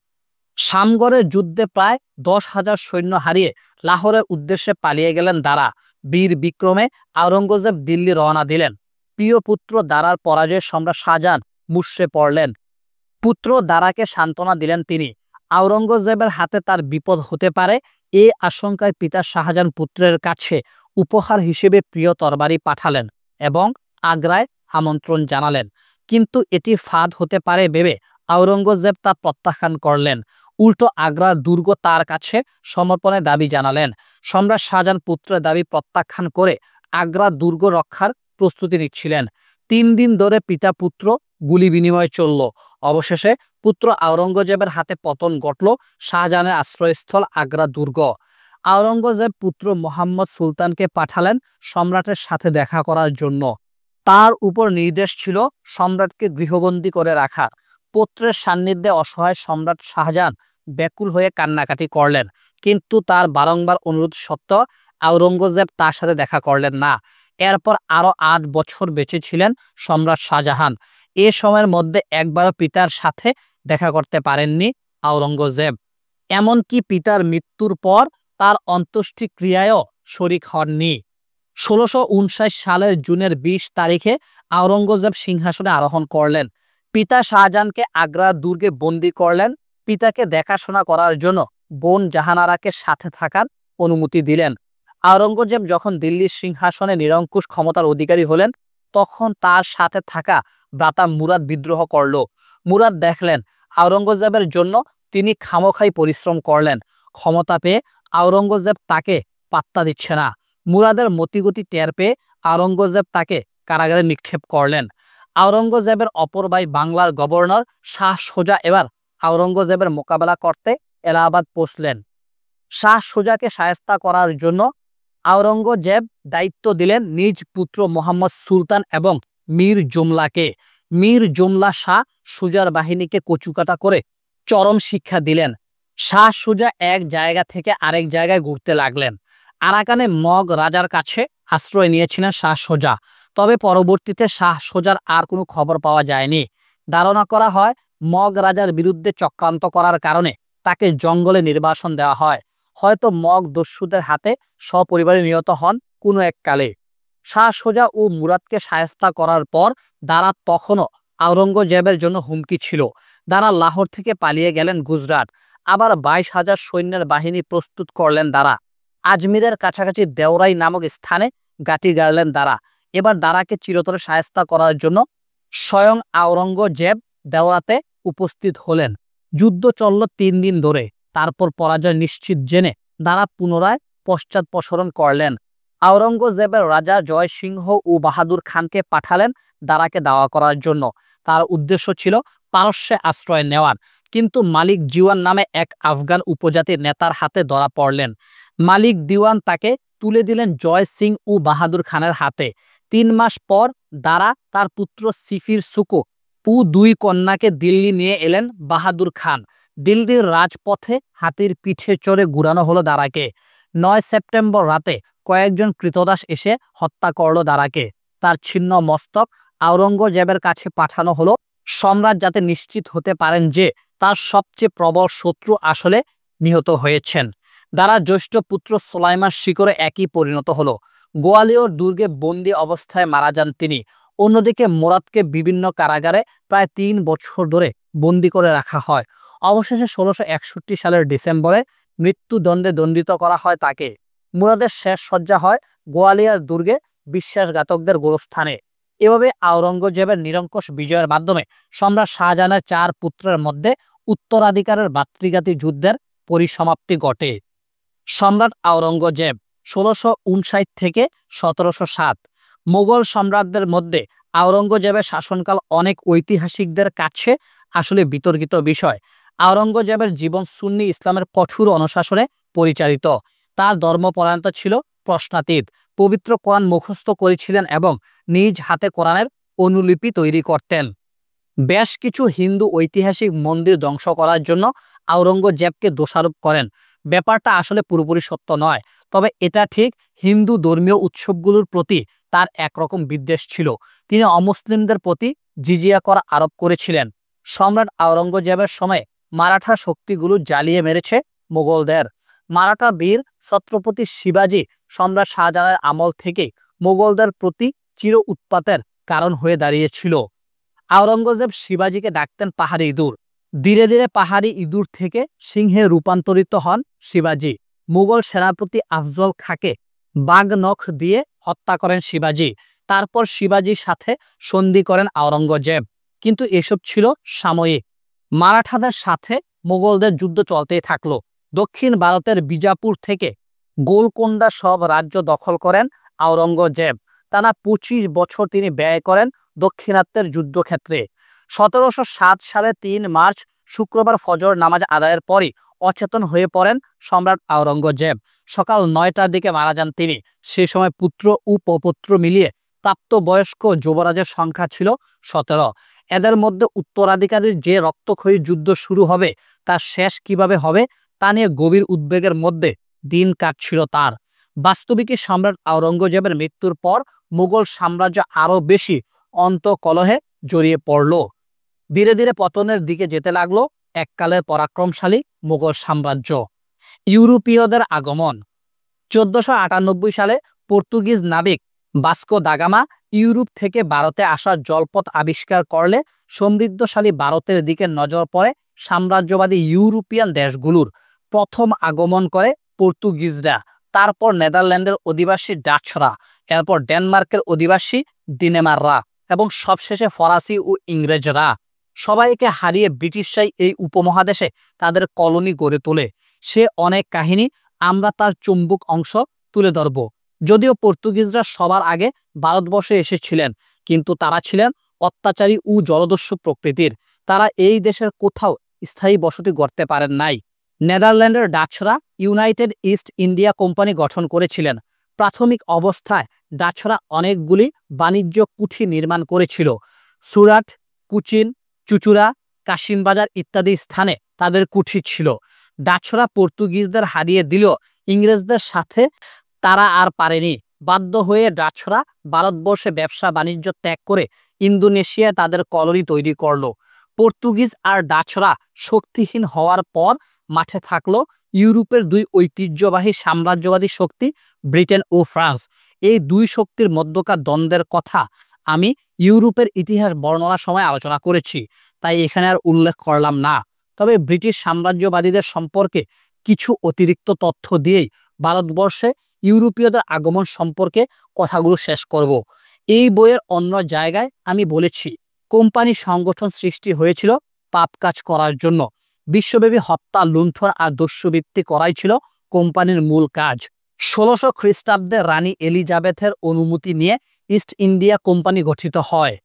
শামগড়ের যুদ্ধে প্রায় 10,000 সৈন্য হারিয়ে লাহোরের উদ্দেশ্যে পালিয়ে গেলেন দারা। বীর বিক্রমে আওরঙ্গজেব দিল্লি রওনা দিলেন। প্রিয় পুত্র দারার পরাজয়ে সম্রাট শাহজাহান মুষড়ে পড়লেন। পুত্র দারাকে সান্ত্বনা দিলেন তিনি। আওরঙ্গজেবের হাতে তার বিপদ হতে পারে এই আশঙ্কায় পিতা শাহজাহান পুত্রের কাছে উপহার হিসেবে প্রিয় তরবারি পাঠালেন এবং আগ্রায় আমন্ত্রণ জানালেন। কিন্তু এটি ফাঁদ হতে পারে ভেবে আওরঙ্গজেব তা প্রত্যাখ্যান করলেন। উল্টো আগ্রার দুর্গ তার কাছে সমর্পণের দাবি জানালেন। সম্রাট শাহজাহান পুত্রের দাবি প্রত্যাখ্যান করে আগ্রা দুর্গ রক্ষার প্রস্তুতি নিচ্ছিলেন। 3 দিন ধরে পিতা পুত্র গুলি বিনিময় চলল। অবশেষে পুত্র আওরঙ্গজেবের হাতে পতন ঘটল শাহজাহানের আশ্রয়স্থল আগ্রা দুর্গ। আওরঙ্গজেব পুত্র মোহাম্মদ সুলতানকে পাঠালেন সম্রাটের সাথে দেখা করার জন্য। তার উপর নির্দেশ ছিল সম্রাটকে গৃহবন্দী করে রাখার। পুত্রের সান্নিধ্যে অসহায় সম্রাট শাহজাহান ব্যাকুল হয়ে কান্নাকাটি করলেন, কিন্তু তার বারংবার অনুরোধ সত্ত্বেও আওরঙ্গজেব তার সাথে দেখা করলেন না। এরপর আরো 8 বছর বেঁচে ছিলেন সম্রাট শাহজাহান। এ সময়ের মধ্যে একবারও পিতার সাথে দেখা করতে পারেননি আওরঙ্গজেব। এমনকি পিতার মৃত্যুর পর তার অন্ত্যেষ্টিক্রিয়ায়ও শরিক হননি। 1659 সালের জুনের 20 তারিখে আওরঙ্গজেব সিংহাসনে আরোহণ করলেন। পিতা শাহজাহানকে আগ্রার দুর্গে বন্দী করলেন। পিতাকে দেখাশোনা করার জন্য বোন জাহানারাকে সাথে থাকার অনুমতি দিলেন। আওরঙ্গজেব যখন দিল্লির সিংহাসনে নিরঙ্কুশ ক্ষমতার অধিকারী হলেন, তখন তার সাথে থাকা ভ্রাতা মুরাদ বিদ্রোহ করল। মুরাদ দেখলেন আওরঙ্গজেবের জন্য তিনি খামোখাই পরিশ্রম করলেন। ক্ষমতা পেয়ে আওরঙ্গজেব তাকে পাত্তা দিচ্ছে না। মুরাদের মতিগতি টের পেয়ে আওরঙ্গজেব তাকে কারাগারে নিক্ষেপ করলেন। আওরঙ্গজেবের অপর ভাই বাংলার গভর্নর শাহ সোজা এবার আওরঙ্গজেবের মোকাবেলা করতে এলাহাবাদ পৌঁছলেন। শাহ সোজাকে শায়েস্তা করার জন্য আওরঙ্গজেব দায়িত্ব দিলেন নিজ পুত্র মোহাম্মদ সুলতান এবং মীর জুমলাকে। মীর জুমলা শাহ সুজার বাহিনীকে কচুকাটা করে চরম শিক্ষা দিলেন। শাহ সুজা এক জায়গা থেকে আরেক জায়গায় ঘুরতে লাগলেন। আরাকানে মগ রাজার কাছে আশ্রয় নিয়েছিলেন শাহ সোজা। তবে পরবর্তীতে শাহ সোজার আর কোনো খবর পাওয়া যায়নি। ধারণা করা হয় মগ রাজার বিরুদ্ধে চক্রান্ত করার কারণে তাকে জঙ্গলে নির্বাসন দেওয়া হয়। হয়তো মগ দস্যুদের হাতে সপরিবারে নিহত হন কোনো এক কালে। শাহ সোজা ও মুরাদকে শায়েস্তা করার পর দারা তখনও আওরঙ্গজেবের জন্য হুমকি ছিল। দারা লাহোর থেকে পালিয়ে গেলেন গুজরাট। আবার 22,000 সৈন্যের বাহিনী প্রস্তুত করলেন দারা। আজমিরের কাছাকাছি দেওরাই নামক স্থানে গাঁটি গাড়লেন দারা। এবার দারাকে চিরতরে শায়েস্তা করার জন্য স্বয়ং আওরঙ্গজেব দেওরাতে উপস্থিত হলেন। যুদ্ধ চলল 3 দিন ধরে। তারপর পরাজয় নিশ্চিত জেনে দারা পুনরায় পশ্চাদপসরণ করলেন। আওরঙ্গজেবের রাজা জয় সিংহ ও বাহাদুর খানকে পাঠালেন দারাকে দাওয়া করার জন্য। তার উদ্দেশ্য ছিল পারস্যে আশ্রয় নেওয়ার, কিন্তু মালিক দিওয়ান নামে এক আফগান উপজাতির নেতার হাতে ধরা পড়লেন। মালিক দিওয়ান তাকে তুলে দিলেন জয় সিং ও বাহাদুর খানের হাতে। 3 মাস পর দারা তার পুত্র সিফির সুকো ও 2 কন্যাকে দিল্লি নিয়ে এলেন বাহাদুর খান। দিল্লির রাজপথে হাতির পিঠে চড়ে ঘুরানো হলো দারাকে। 9 সেপ্টেম্বর রাতে কয়েকজন কৃতদাস এসে হত্যা করলো দারাকে। তার ছিন্ন মস্তক আওরঙ্গজেবের কাছে পাঠানো হলো। সম্রাট যাতে নিশ্চিত হতে পারেন যে তার সবচেয়ে প্রবল শত্রু আসলে নিহত হয়েছেন। দারা জ্যেষ্ঠ পুত্র সুলাইমান শিকরে একই পরিণত হলো। গোয়ালিয়র দুর্গে বন্দী অবস্থায় মারা যান তিনি। অন্যদিকে মুরাদকে বিভিন্ন কারাগারে প্রায় 3 বছর ধরে বন্দী করে রাখা হয়। অবশেষে 1661 সালের ডিসেম্বরে মৃত্যুদণ্ডে দণ্ডিত করা হয় তাকে। মুরাদের শেষ শয্যা হয় গোয়ালিয়র দুর্গে বিশ্বাসঘাতকদের গোরস্থানে। এভাবে আওরঙ্গজেবের নিরঙ্কুশ বিজয়ের মাধ্যমে সম্রাট শাহজাহানের 4 পুত্রের মধ্যে উত্তরাধিকারের ভাতৃঘাতী যুদ্ধের পরিসমাপ্তি ঘটে। সম্রাট আওরঙ্গজেব ১৬৫৯ থেকে ১৭০৭। মোগল সম্রাটদের মধ্যে আওরঙ্গজেবের শাসনকাল অনেক ঐতিহাসিকদের কাছে আসলে বিতর্কিত বিষয়। আওরঙ্গজেবের জীবন সুন্নি ইসলামের কঠোর অনুশাসনে পরিচালিত। তার ধর্মপরায়ণতা ছিল প্রশ্নাতীত। পবিত্র কোরআন মুখস্থ করেছিলেন এবং নিজ হাতে কোরআনের অনুলিপি তৈরি করতেন। বেশ কিছু হিন্দু ঐতিহাসিক মন্দির ধ্বংস করার জন্য আওরঙ্গজেবকে দোষারোপ করেন। ব্যাপারটা আসলে পুরোপুরি সত্য নয়, তবে এটা ঠিক। হিন্দু ধর্মীয় উৎসবগুলোর প্রতি তার একরকম বিদ্বেষ ছিল। তিনি অমুসলিমদের প্রতি জিজিয়া কর আরোপ করেছিলেন। সম্রাট আওরঙ্গজেবের সময় মারাঠা শক্তিগুলো জ্বালিয়ে মেরেছে মোগলদের। মারাঠা বীর ছত্রপতি শিবাজী সম্রাট শাহজাহানের আমল থেকে মোগলদের প্রতি চির উৎপাতের কারণ হয়ে দাঁড়িয়েছিল। আওরঙ্গজেব শিবাজীকে ডাকতেন পাহাড়ি ইঁদুর। ধীরে ধীরে পাহাড়ি ইঁদুর থেকে সিংহে রূপান্তরিত হন শিবাজী। মুঘল সেনাপতি আফজল খাঁকে বাঘ নখ দিয়ে হত্যা করেন শিবাজী। তারপর শিবাজীর সাথে সন্ধি করেন আওরঙ্গজেব। কিন্তু এসব ছিল সাময়িক। মারাঠাদের সাথে মোগলদের যুদ্ধ চলতেই থাকলো। দক্ষিণ ভারতের বিজাপুর থেকে গোলকোন্ডা সব রাজ্য দখল করেন আওরঙ্গজেব। টানা ২৫ বছর তিনি ব্যয় করেন দক্ষিণাত্যের যুদ্ধক্ষেত্রে। ১৭০৭ সালে ৩ মার্চ শুক্রবার ফজর নামাজ আদায়ের পরই অচেতন হয়ে পড়েন সম্রাট আওরঙ্গজেব। সকাল ৯টার দিকে মারা যান তিনি। সে সময় পুত্র ও প্রপৌত্র মিলিয়ে প্রাপ্তবয়স্ক যুবরাজের সংখ্যা ছিল ১৭। এদের মধ্যে উত্তরাধিকারীর যে রক্তক্ষয়ী যুদ্ধ শুরু হবে তার শেষ কিভাবে হবে তা নিয়ে গভীর উদ্বেগের মধ্যে দিন কাটছিল তার। বাস্তবিকই সম্রাট আওরঙ্গজেবের মৃত্যুর পর মুঘল সাম্রাজ্য আরো বেশি অন্তকলহে জড়িয়ে পড়ল। ধীরে ধীরে পতনের দিকে যেতে লাগলো এককালের পরাক্রমশালী মুঘল সাম্রাজ্য। ইউরোপীয়দের আগমন। ১৪৯৮ সালে পর্তুগিজ নাবিক ভাস্কো দা গামা ইউরোপ থেকে ভারতে আসার জলপথ আবিষ্কার করলে সমৃদ্ধশালী ভারতের দিকে নজর পড়ে সাম্রাজ্যবাদী ইউরোপিয়ান দেশগুলোর। প্রথম আগমন করে পর্তুগিজরা, তারপর নেদারল্যান্ডের অধিবাসী ডাচরা, এরপর ডেনমার্কের অধিবাসী ডিনেমাররা এবং সবশেষে ফরাসি ও ইংরেজরা। সবাইকে হারিয়ে ব্রিটিশরাই এই উপমহাদেশে তাদের কলোনি গড়ে তোলে। সে অনেক কাহিনী আমরা তার চুম্বক অংশ তুলে ধরব। যদিও পর্তুগিজরা সবার আগে ভারতবর্ষে এসেছিলেন, কিন্তু তারা ছিলেন অত্যাচারী ও জলদস্যু প্রকৃতির। তারা এই দেশের কোথাও স্থায়ী বসতি গড়তে পারেন নাই। নেদারল্যান্ডের ডাচরা ইউনাইটেড ইস্ট ইন্ডিয়া কোম্পানি গঠন করেছিলেন। প্রাথমিক অবস্থায় ডাচরা অনেকগুলি বাণিজ্য কুঠি নির্মাণ করেছিল। সুরাট, কুচিন, চুচুড়া, কাশিমবাজার ইত্যাদি স্থানে তাদের কুঠি ছিল। ডাচরা পর্তুগিজদের হারিয়ে দিলেও ইংরেজদের সাথে তারা আর পারেনি। বাধ্য হয়ে ডাচরা ভারতবর্ষে ব্যবসা বাণিজ্য ত্যাগ করে ইন্দোনেশিয়ায় তাদের কলোনি তৈরি করলো। পর্তুগিজ আর ডাচরা শক্তিহীন হওয়ার পর মাঠে থাকলো ইউরোপের দুই ঐতিহ্যবাহী সাম্রাজ্যবাদী শক্তি, ব্রিটেন ও ফ্রান্স। এই দুই শক্তির মধ্যকার দ্বন্দ্বের কথা আমি ইউরোপের ইতিহাস বর্ণনার সময় আলোচনা করেছি, তাই এখানে আর উল্লেখ করলাম না। তবে ব্রিটিশ সাম্রাজ্যবাদীদের সম্পর্কে কিছু অতিরিক্ত তথ্য দিয়েই ভারতবর্ষে ইউরোপীয়দের আগমন সম্পর্কে কথাগুলো শেষ করব। এই বইয়ের অন্য জায়গায় আমি বলেছি কোম্পানি সংগঠন সৃষ্টি হয়েছিল পাপ কাজ করার জন্য। বিশ্বব্যাপী হত্যা, লুণ্ঠন আর দস্যুবৃত্তি করাই ছিল কোম্পানির মূল কাজ। ১৬০০ খ্রিস্টাব্দে রানী এলিজাবেথের অনুমতি নিয়ে ইস্ট ইন্ডিয়া কোম্পানি গঠিত হয়।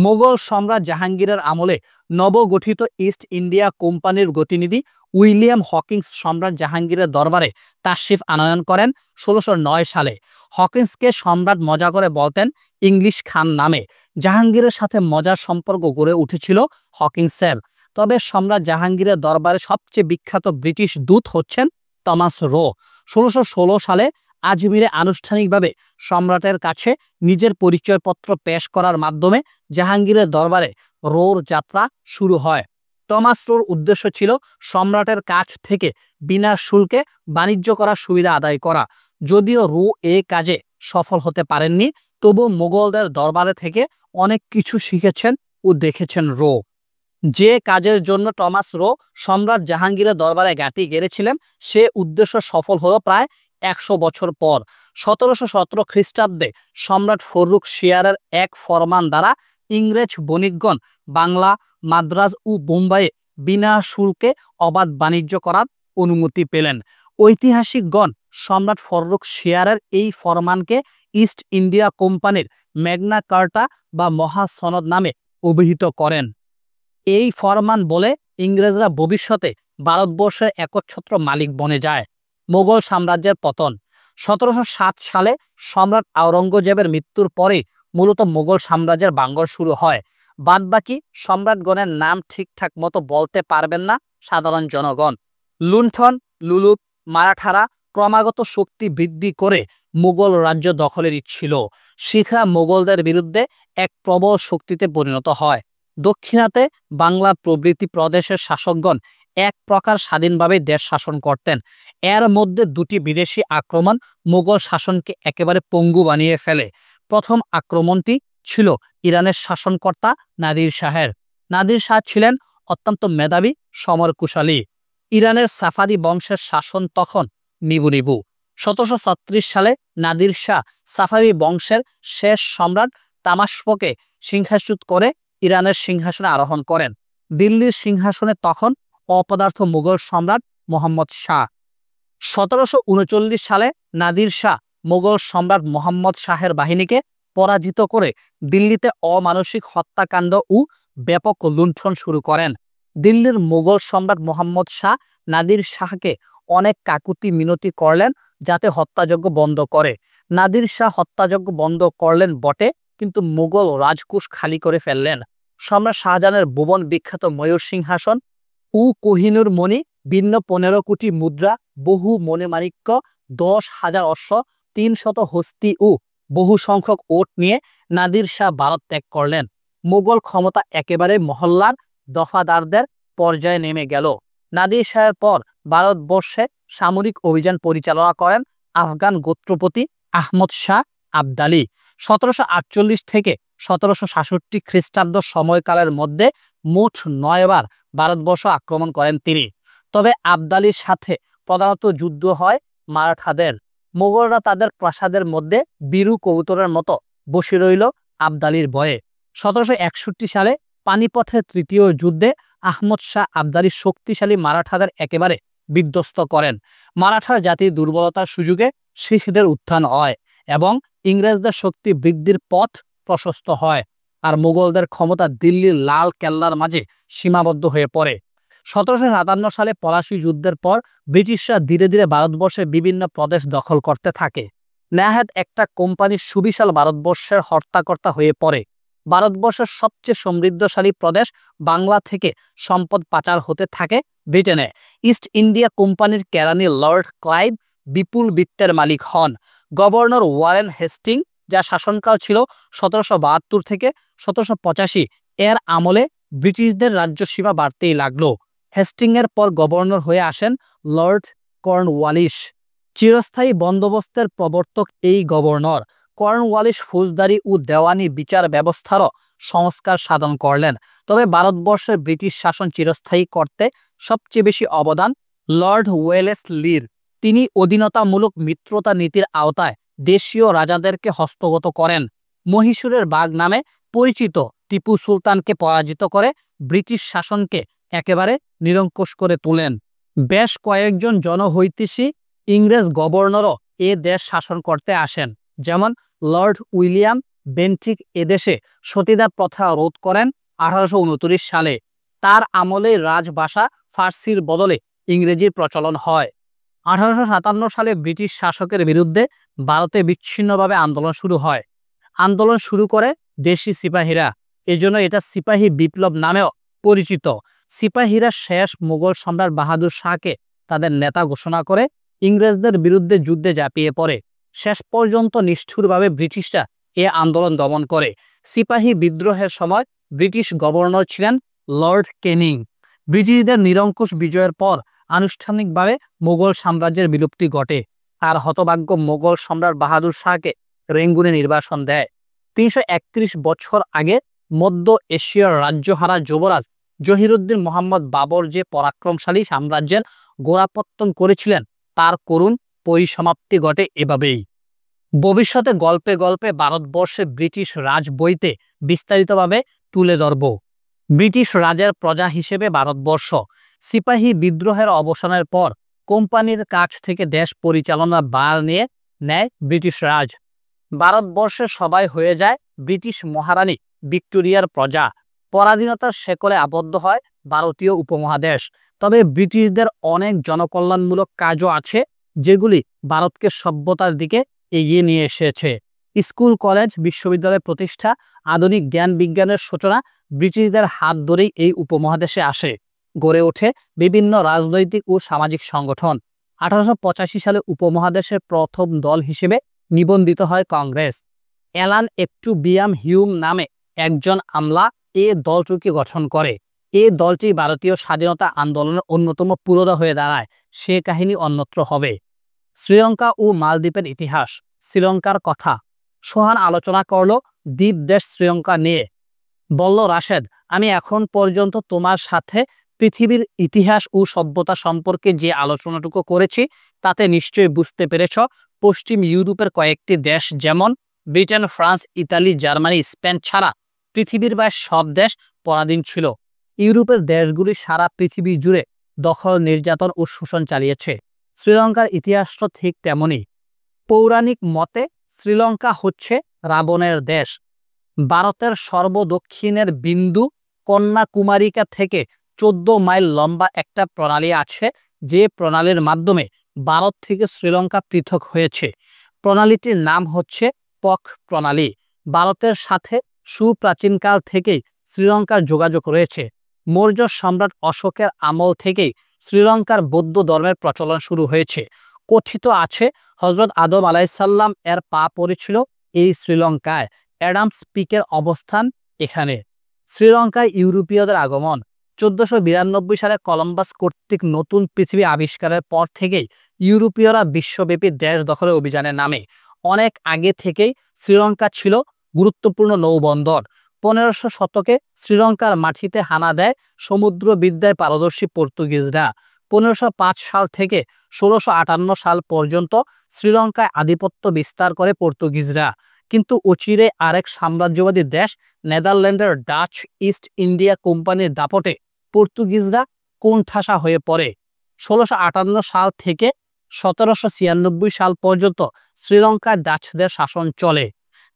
মোগল সম্রাট জাহাঙ্গীরের আমলে নবগঠিত ইস্ট ইন্ডিয়া কোম্পানির প্রতিনিধি উইলিয়াম হকিন্স সম্রাট জাহাঙ্গীরের দরবারে তাশরিফ আনয়ন করেন ১৬০৯ সালে। হকিন্সকে সম্রাট মজা করে বলতেন ইংলিশ খান নামে। জাহাঙ্গীরের সাথে মজার সম্পর্ক গড়ে উঠেছিল হকিন্সের। তবে সম্রাট জাহাঙ্গীরের দরবারে সবচেয়ে বিখ্যাত ব্রিটিশ দূত হচ্ছেন টমাস রো। ১৬১৬ সালে আজমিরে আনুষ্ঠানিকভাবে সম্রাটের কাছে নিজের পরিচয়পত্র পেশ করার মাধ্যমে জাহাঙ্গীরের দরবারে রোর যাত্রা শুরু হয়। টমাস রোর উদ্দেশ্য ছিল সম্রাটের কাছ থেকে বিনা শুল্কে বাণিজ্য করার সুবিধা আদায় করা। যদিও রো এই কাজে সফল হতে পারেননি, তবু মোগলদের দরবারে থেকে অনেক কিছু শিখেছেন ও দেখেছেন রো। যে কাজের জন্য টমাস রো সম্রাট জাহাঙ্গীরের দরবারে ঘাঁটি গেড়েছিলেন সে উদ্দেশ্য সফল হলো প্রায় 100 বছর পর 1717 খ্রিস্টাব্দে সম্রাট ফররুখ শিয়ারের এক ফরমান দ্বারা ইংরেজ বণিকগণ বাংলা, মাদ্রাজ ও বোম্বাইয়ে বিনা শুল্কে অবাধ বাণিজ্য করার অনুমতি পেলেন। ঐতিহাসিকগণ সম্রাট ফররুখ শিয়ারের এই ফরমানকে ইস্ট ইন্ডিয়া কোম্পানির ম্যাগনা কার্টা বা মহাসনদ নামে অভিহিত করেন। এই ফরমান বলে ইংরেজরা ভবিষ্যতে ভারতবর্ষের একচ্ছত্র মালিক বনে যায়। মোগল সাম্রাজ্যের পতন 1707 সালে সম্রাট আওরঙ্গজেবের মৃত্যুর পরে মূলত মোগল সাম্রাজ্যের ভাঙন শুরু হয়। বাদবাকি সম্রাটগণের নাম ঠিকঠাক মতো বলতে পারবেন না সাধারণ জনগণ। লুণ্ঠন, লুলুপ, মারাঠারা ক্রমাগত শক্তি বৃদ্ধি করে মুঘল রাজ্য দখলের ইচ্ছিল। শিখরা মোগলদের বিরুদ্ধে এক প্রবল শক্তিতে পরিণত হয়। দক্ষিণাতে বাংলা প্রভৃতি প্রদেশের শাসকগণ এক প্রকার স্বাধীনভাবে দেশ শাসন করতেন। এর মধ্যে দুটি বিদেশি আক্রমণ মুঘল শাসনকে একেবারে পঙ্গু বানিয়ে ফেলে। প্রথম আক্রমণটি ছিল ইরানের শাসনকর্তা নাদির শাহের। নাদির শাহ ছিলেন অত্যন্ত মেধাবী সমরকুশলী। ইরানের সাফারি বংশের শাসন তখন নিবু নিবু। 1736 সালে নাদির শাহ সাফারি বংশের শেষ সম্রাট তামাশপকে সিংহাচ্যুত করে ইরানের সিংহাসনে আরোহণ করেন। দিল্লির সিংহাসনে তখন অপদার্থ মুঘল সম্রাট মোহাম্মদ শাহ। 1739 সালে নাদির শাহ মুঘল সম্রাট মোহাম্মদ শাহের বাহিনীকে পরাজিত করে দিল্লিতে অমানসিক হত্যাকাণ্ড ও ব্যাপক লুণ্ঠন শুরু করেন। দিল্লির মুঘল সম্রাট মোহাম্মদ শাহ নাদির শাহকে অনেক কাকুতি মিনতি করলেন যাতে হত্যাযজ্ঞ বন্ধ করে। নাদির শাহ হত্যাযজ্ঞ বন্ধ করলেন বটে, কিন্তু মুঘল রাজকোষ খালি করে ফেললেন। সম্রাট শাহজাহানের ভুবন বিখ্যাত ময়ূর সিংহাসন ও কোহিনূর মণি, ভিন্ন 15 কোটি মুদ্রা, বহু মণিমাণিক্য, 10,000 অশ্ব, 300 হস্তি ও বহু সংখ্যক ওট নিয়ে নাদির শাহ ভারত ত্যাগ করলেন। মুঘল ক্ষমতা একেবারে মহল্লার দফাদারদের পর্যায়ে নেমে গেল। নাদির শাহের পর ভারতবর্ষে সামরিক অভিযান পরিচালনা করেন আফগান গোত্রপতি আহমদ শাহ আবদালী। 1748 থেকে 1766 খ্রিস্টাব্দ সময়কালের মধ্যে মোট 9 বার ভারতবর্ষ আক্রমণ করেন তিনি। তবে আবদালীর সাথে প্রধানত যুদ্ধ হয় মারাঠাদের। মোগলরা তাদের প্রাসাদের মধ্যে বীরু কবুতরের মতো বসে রইল আবদালীর ভয়ে। 1761 সালে পানিপথের তৃতীয় যুদ্ধে আহমদ শাহ আবদালী শক্তিশালী মারাঠাদের একেবারে বিধ্বস্ত করেন। মারাঠা জাতির দুর্বলতার সুযোগে শিখদের উত্থান হয় এবং ইংরেজদের শক্তি বৃদ্ধির পথ প্রশস্ত হয়, আর মুঘলদের ক্ষমতা দিল্লির লাল কেল্লার মাঝে সীমাবদ্ধ হয়ে পড়ে। 1757 সালে পলাশী যুদ্ধের পর ব্রিটিশরা ধীরে ধীরে ভারতবর্ষের বিভিন্ন প্রদেশ দখল করতে থাকে। নেহাত একটা কোম্পানির সুবিশাল ভারতবর্ষের হর্তাকর্তা হয়ে পড়ে। ভারতবর্ষের সবচেয়ে সমৃদ্ধশালী প্রদেশ বাংলা থেকে সম্পদ পাচার হতে থাকে ব্রিটেনে। ইস্ট ইন্ডিয়া কোম্পানির কেরানি লর্ড ক্লাইভ বিপুল বিত্তের মালিক হন। গভর্নর ওয়ারেন হেস্টিং, যার শাসনকাল ছিল 1772 থেকে 1785, এর আমলে ব্রিটিশদের রাজ্য সীমা বাড়তেই লাগলো। হেস্টিংয়ের পর গভর্নর হয়ে আসেন লর্ড কর্নওয়ালিস। চিরস্থায়ী বন্দোবস্তের প্রবর্তক এই গভর্নর। কর্নওয়ালিস ফৌজদারি ও দেওয়ানি বিচার ব্যবস্থারও সংস্কার সাধন করলেন। তবে ভারতবর্ষের ব্রিটিশ শাসন চিরস্থায়ী করতে সবচেয়ে বেশি অবদান লর্ড ওয়েলেসলির। তিনি অধীনতামূলক মিত্রতা নীতির আওতায় দেশীয় রাজাদেরকে হস্তগত করেন। মহীশূরের বাঘ নামে পরিচিত টিপু সুলতানকে পরাজিত করে ব্রিটিশ শাসনকে একেবারে নিরঙ্কুশ করে তোলেন। বেশ কয়েকজন জনহৈতিশী ইংরেজ গভর্নরও এ দেশ শাসন করতে আসেন, যেমন লর্ড উইলিয়াম বেন্টিক এদেশে সতীদাহ প্রথা রোধ করেন 1829 সালে। তার আমলে রাজভাষা ফার্সির বদলে ইংরেজির প্রচলন হয়। 1857 সালে ব্রিটিশ শাসকের বিরুদ্ধে ভারতে বিচ্ছিন্নভাবে আন্দোলন শুরু হয়। আন্দোলন শুরু করে দেশি সিপাহীরা, এজন্য এটা সিপাহী বিপ্লব নামেও পরিচিত। সিপাহীরা শেষ মুঘল সম্রাট বাহাদুর শাহকে তাদের নেতা ঘোষণা করে ইংরেজদের বিরুদ্ধে যুদ্ধে ঝাঁপিয়ে পড়ে। শেষ পর্যন্ত নিষ্ঠুরভাবে ব্রিটিশরা এ আন্দোলন দমন করে। সিপাহী বিদ্রোহের সময় ব্রিটিশ গভর্নর ছিলেন লর্ড ক্যানিং। ব্রিটিশদের নিরঙ্কুশ বিজয়ের পর আনুষ্ঠানিকভাবে মুঘল সাম্রাজ্যের বিলুপ্তি ঘটে। আর হতভাগ্য মুঘল সম্রাট বাহাদুর শাহকে রেঙ্গুনে নির্বাসন দেয়। 331 বছর আগে মধ্য এশিয়ার রাজ্যহারা যুবরাজ জহিরুদ্দিন মোহাম্মদ বাবর যে পরাক্রমশালী সাম্রাজ্যের গোড়াপত্তন করেছিলেন, তার করুণ পরিসমাপ্তি ঘটে এভাবেই। ভবিষ্যতে গল্পে গল্পে ভারতবর্ষে ব্রিটিশ রাজ বইতে বিস্তারিতভাবে তুলে ধরব। ব্রিটিশ রাজের প্রজা হিসেবে ভারতবর্ষ সিপাহী বিদ্রোহের অবসানের পর কোম্পানির কাছ থেকে দেশ পরিচালনার ভার নিয়ে নেয় ব্রিটিশ রাজ। ভারতবর্ষের সবাই হয়ে যায় ব্রিটিশ মহারানী ভিক্টোরিয়ার প্রজা। পরাধীনতার শেকলে আবদ্ধ হয় ভারতীয় উপমহাদেশ। তবে ব্রিটিশদের অনেক জনকল্যাণমূলক কাজও আছে যেগুলি ভারতকে সভ্যতার দিকে এগিয়ে নিয়ে এসেছে। স্কুল, কলেজ, বিশ্ববিদ্যালয় প্রতিষ্ঠা, আধুনিক জ্ঞান বিজ্ঞানের সূচনা ব্রিটিশদের হাত ধরেই এই উপমহাদেশে আসে। গড়ে ওঠে বিভিন্ন রাজনৈতিক ও সামাজিক সংগঠন। 1885 সালে উপমহাদেশের প্রথম দল হিসেবে নিবন্ধিত হয় কংগ্রেস। অ্যালান বিয়াম হিউম নামে একজন আমলা এ দলটিকে গঠন করে। এই দলটি ভারতীয় স্বাধীনতা আন্দোলনের অন্যতম পুরোধা হয়ে দাঁড়ায়। সে কাহিনী অন্যত্র হবে। শ্রীলঙ্কা ও মালদ্বীপের ইতিহাস। শ্রীলঙ্কার কথা সোহান আলোচনা করল দ্বীপ দেশ শ্রীলঙ্কা নিয়ে। বলল রাশেদ, আমি এখন পর্যন্ত তোমার সাথে পৃথিবীর ইতিহাস ও সভ্যতা সম্পর্কে যে আলোচনাটুকু করেছি তাতে নিশ্চয়ই বুঝতে পেরেছ পশ্চিম ইউরোপের কয়েকটি দেশ যেমন Britain, France, Italy, Germany, Spain ছাড়া পৃথিবীর প্রায় সব দেশ পরাধীন ছিল। ইউরোপের দেশগুলি সারা পৃথিবী জুড়ে দখল, নির্যাতন ও শোষণ চালিয়েছে। শ্রীলঙ্কার ইতিহাসটা ঠিক তেমনই। পৌরাণিক মতে শ্রীলঙ্কা হচ্ছে রাবণের দেশ। ভারতের সর্বদক্ষিণের বিন্দু কন্যাকুমারিকা থেকে 14 মাইল লম্বা একটা প্রণালী আছে, যে প্রণালীর মাধ্যমে ভারত থেকে শ্রীলঙ্কা পৃথক হয়েছে। প্রণালীটির নাম হচ্ছে পখ প্রণালী। ভারতের সাথে সুপ্রাচীনকাল থেকেই শ্রীলঙ্কার যোগাযোগ রয়েছে। মৌর্য সম্রাট অশোকের আমল থেকেই শ্রীলঙ্কার বৌদ্ধ ধর্মের প্রচলন শুরু হয়েছে। কথিত আছে হজরত আদম আলাইসাল্লাম এর পা পড়েছিল এই শ্রীলঙ্কায়। অ্যাডামস পিকের অবস্থান এখানে। শ্রীলঙ্কায় ইউরোপীয়দের আগমন 1492 সালে কলম্বাস কর্তৃক নতুন পৃথিবী আবিষ্কারের পর থেকেই ইউরোপীয়রা বিশ্বব্যাপী দেশ দখলের অভিযানে নামে। অনেক আগে থেকেই শ্রীলঙ্কা ছিল গুরুত্বপূর্ণ নৌবন্দর। 1500 শতকে শ্রীলঙ্কার মাটিতে হানা দেয় সমুদ্রবিদ্যায় পারদর্শী পর্তুগিজরা। 1505 সাল থেকে 1658 সাল পর্যন্ত শ্রীলঙ্কায় আধিপত্য বিস্তার করে পর্তুগিজরা। কিন্তু অচিরে আরেক সাম্রাজ্যবাদী দেশ নেদারল্যান্ডের ডাচ ইস্ট ইন্ডিয়া কোম্পানির দাপটে পর্তুগিজরা কোণঠাসা হয়ে পড়ে। 1658 সাল থেকে 1796 সাল পর্যন্ত শ্রীলঙ্কায় ডাচদের শাসন চলে।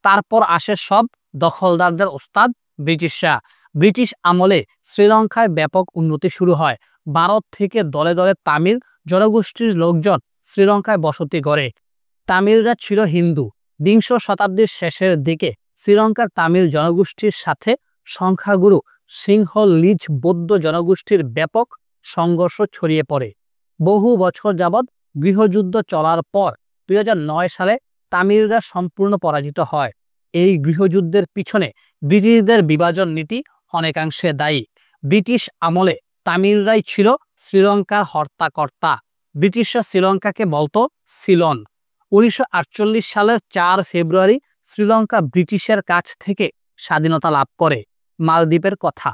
তারপর আসে সব দখলদারদের ওস্তাদ ব্রিটিশরা। ব্রিটিশ আমলে শ্রীলঙ্কায় ব্যাপক উন্নতি শুরু হয়। ভারত থেকে দলে দলে তামিল জনগোষ্ঠীর লোকজন শ্রীলঙ্কায় বসতি গড়ে। তামিলরা ছিল হিন্দু। বিংশ শতাব্দীর শেষের দিকে শ্রীলঙ্কার তামিল জনগোষ্ঠীর সাথে সংখ্যাগুরু সিংহলিজ বৌদ্ধ জনগোষ্ঠীর ব্যাপক সংঘর্ষ ছড়িয়ে পড়ে। বহু বছর যাবৎ গৃহযুদ্ধ চলার পর 2009 সালে তামিলরা সম্পূর্ণ পরাজিত হয়। এই গৃহযুদ্ধের পিছনে ব্রিটিশদের বিভাজন নীতি অনেকাংশে দায়ী। ব্রিটিশ আমলে তামিলরাই ছিল শ্রীলঙ্কার হর্তাকর্তা। ব্রিটিশরা শ্রীলঙ্কাকে বলতো সিলন। 1948 সালের 4 ফেব্রুয়ারি শ্রীলঙ্কা ব্রিটিশের কাছ থেকে স্বাধীনতা লাভ করে। মালদ্বীপের কথা।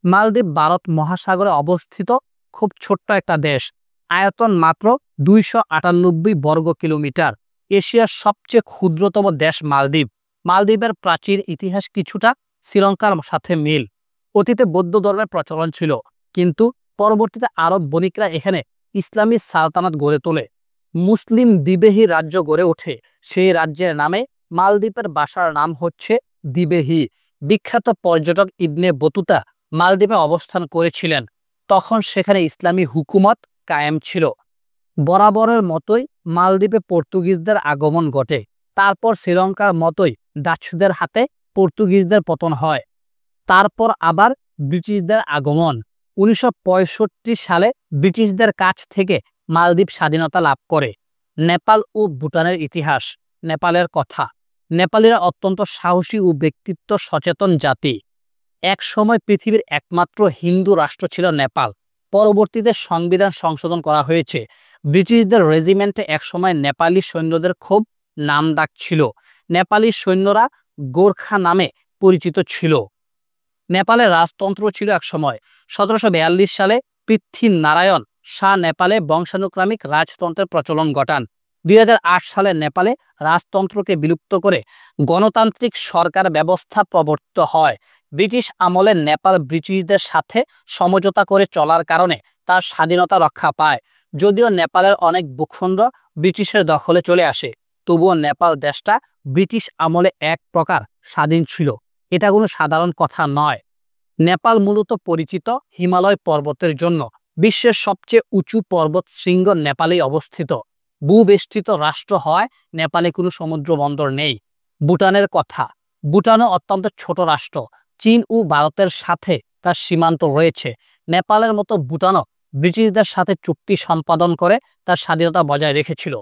মালদ্বীপ ভারত মহাসাগরে অবস্থিত খুব ছোট্ট একটা দেশ। আয়তন মাত্র 298 বর্গ কিলোমিটার। এশিয়ার সবচেয়ে ক্ষুদ্রতম দেশ মালদ্বীপ। মালদ্বীপের প্রাচীন ইতিহাস কিছুটা শ্রীলঙ্কার সাথে মিল। অতীতে বৌদ্ধ ধর্মের প্রচলন ছিল, কিন্তু পরবর্তীতে আরব বণিকরা এখানে ইসলামী সালতানাত গড়ে তোলে। মুসলিম দ্বিবেহী রাজ্য গড়ে ওঠে। সেই রাজ্যের নামে মালদ্বীপের ভাষার নাম হচ্ছে দ্বিবেহী। বিখ্যাত পর্যটক ইবনে বতুতা মালদ্বীপে অবস্থান করেছিলেন। তখন সেখানে ইসলামী হুকুমত কায়েম ছিল। বরাবরের মতোই মালদ্বীপে পর্তুগিজদের আগমন ঘটে। তারপর শ্রীলঙ্কার মতোই ডাচদের হাতে পর্তুগিজদের পতন হয়। তারপর আবার ব্রিটিশদের আগমন। 1965 সালে ব্রিটিশদের কাছ থেকে মালদ্বীপ স্বাধীনতা লাভ করে। নেপাল ও ভুটানের ইতিহাস। নেপালের কথা। নেপালিরা অত্যন্ত সাহসী ও ব্যক্তিত্ব সচেতন জাতি। এক সময় পৃথিবীর একমাত্র হিন্দু রাষ্ট্র ছিল নেপাল। পরবর্তীতে সংবিধান সংশোধন করা হয়েছে। ব্রিটিশদের রেজিমেন্টে একসময় নেপালি সৈন্যদের খুব নামডাক ছিল। নেপালি সৈন্যরা গোর্খা নামে পরিচিত ছিল। নেপালের রাজতন্ত্র ছিল একসময়। 1742 সালে পৃথ্বীনারায়ণ শাহ নেপালে বংশানুক্রমিক রাজতন্ত্রের প্রচলন ঘটান। 2008 সালে নেপালে রাজতন্ত্রকে বিলুপ্ত করে গণতান্ত্রিক সরকার ব্যবস্থা প্রবর্তিত হয়। ব্রিটিশ আমলে নেপাল ব্রিটিশদের সাথে সমঝোতা করে চলার কারণে তার স্বাধীনতা রক্ষা পায়। যদিও নেপালের অনেক ভূখণ্ড ব্রিটিশের দখলে চলে আসে, তবুও নেপাল দেশটা ব্রিটিশ আমলে এক প্রকার স্বাধীন ছিল। এটা কোনো সাধারণ কথা নয়। নেপাল মূলত পরিচিত হিমালয় পর্বতের জন্য। বিশ্বের সবচেয়ে উঁচু পর্বত শৃঙ্গ নেপালেই অবস্থিত। ভূবেষ্টিত রাষ্ট্র হয়, নেপালে কোনো সমুদ্র বন্দর নেই। ভুটানের কথা। ভুটানও অত্যন্ত ছোট রাষ্ট্র। চীন ও ভারতের সাথে তার সীমান্ত রয়েছে। নেপালের মতো ভুটানও ব্রিটিশদের সাথে চুক্তি সম্পাদন করে তার স্বাধীনতা বজায় রেখেছিল।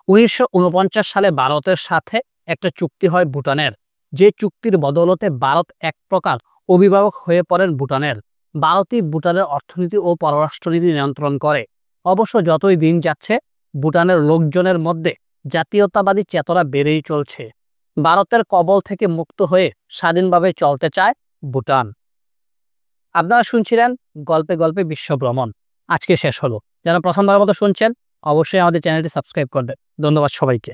1949 সালে ভারতের সাথে একটা চুক্তি হয় ভুটানের, যে চুক্তির বদৌলতে ভারত এক প্রকার অভিভাবক হয়ে পড়েন ভুটানের। ভারতই ভুটানের অর্থনীতি ও পররাষ্ট্রনীতি নিয়ন্ত্রণ করে। অবশ্য যতই দিন যাচ্ছে, ভুটানের লোকজনের মধ্যে জাতীয়তাবাদী চেতনা বেড়েই চলছে। ভারতের কবল থেকে মুক্ত হয়ে স্বাধীনভাবে চলতে চায় ভুটান। আপনারা শুনছিলেন গল্পে গল্পে বিশ্ব ভ্রমণ। আজকে শেষ হলো। যারা প্রথমবার মতো শুনছেন, অবশ্যই আমাদের চ্যানেলটি সাবস্ক্রাইব করবেন। ধন্যবাদ সবাইকে।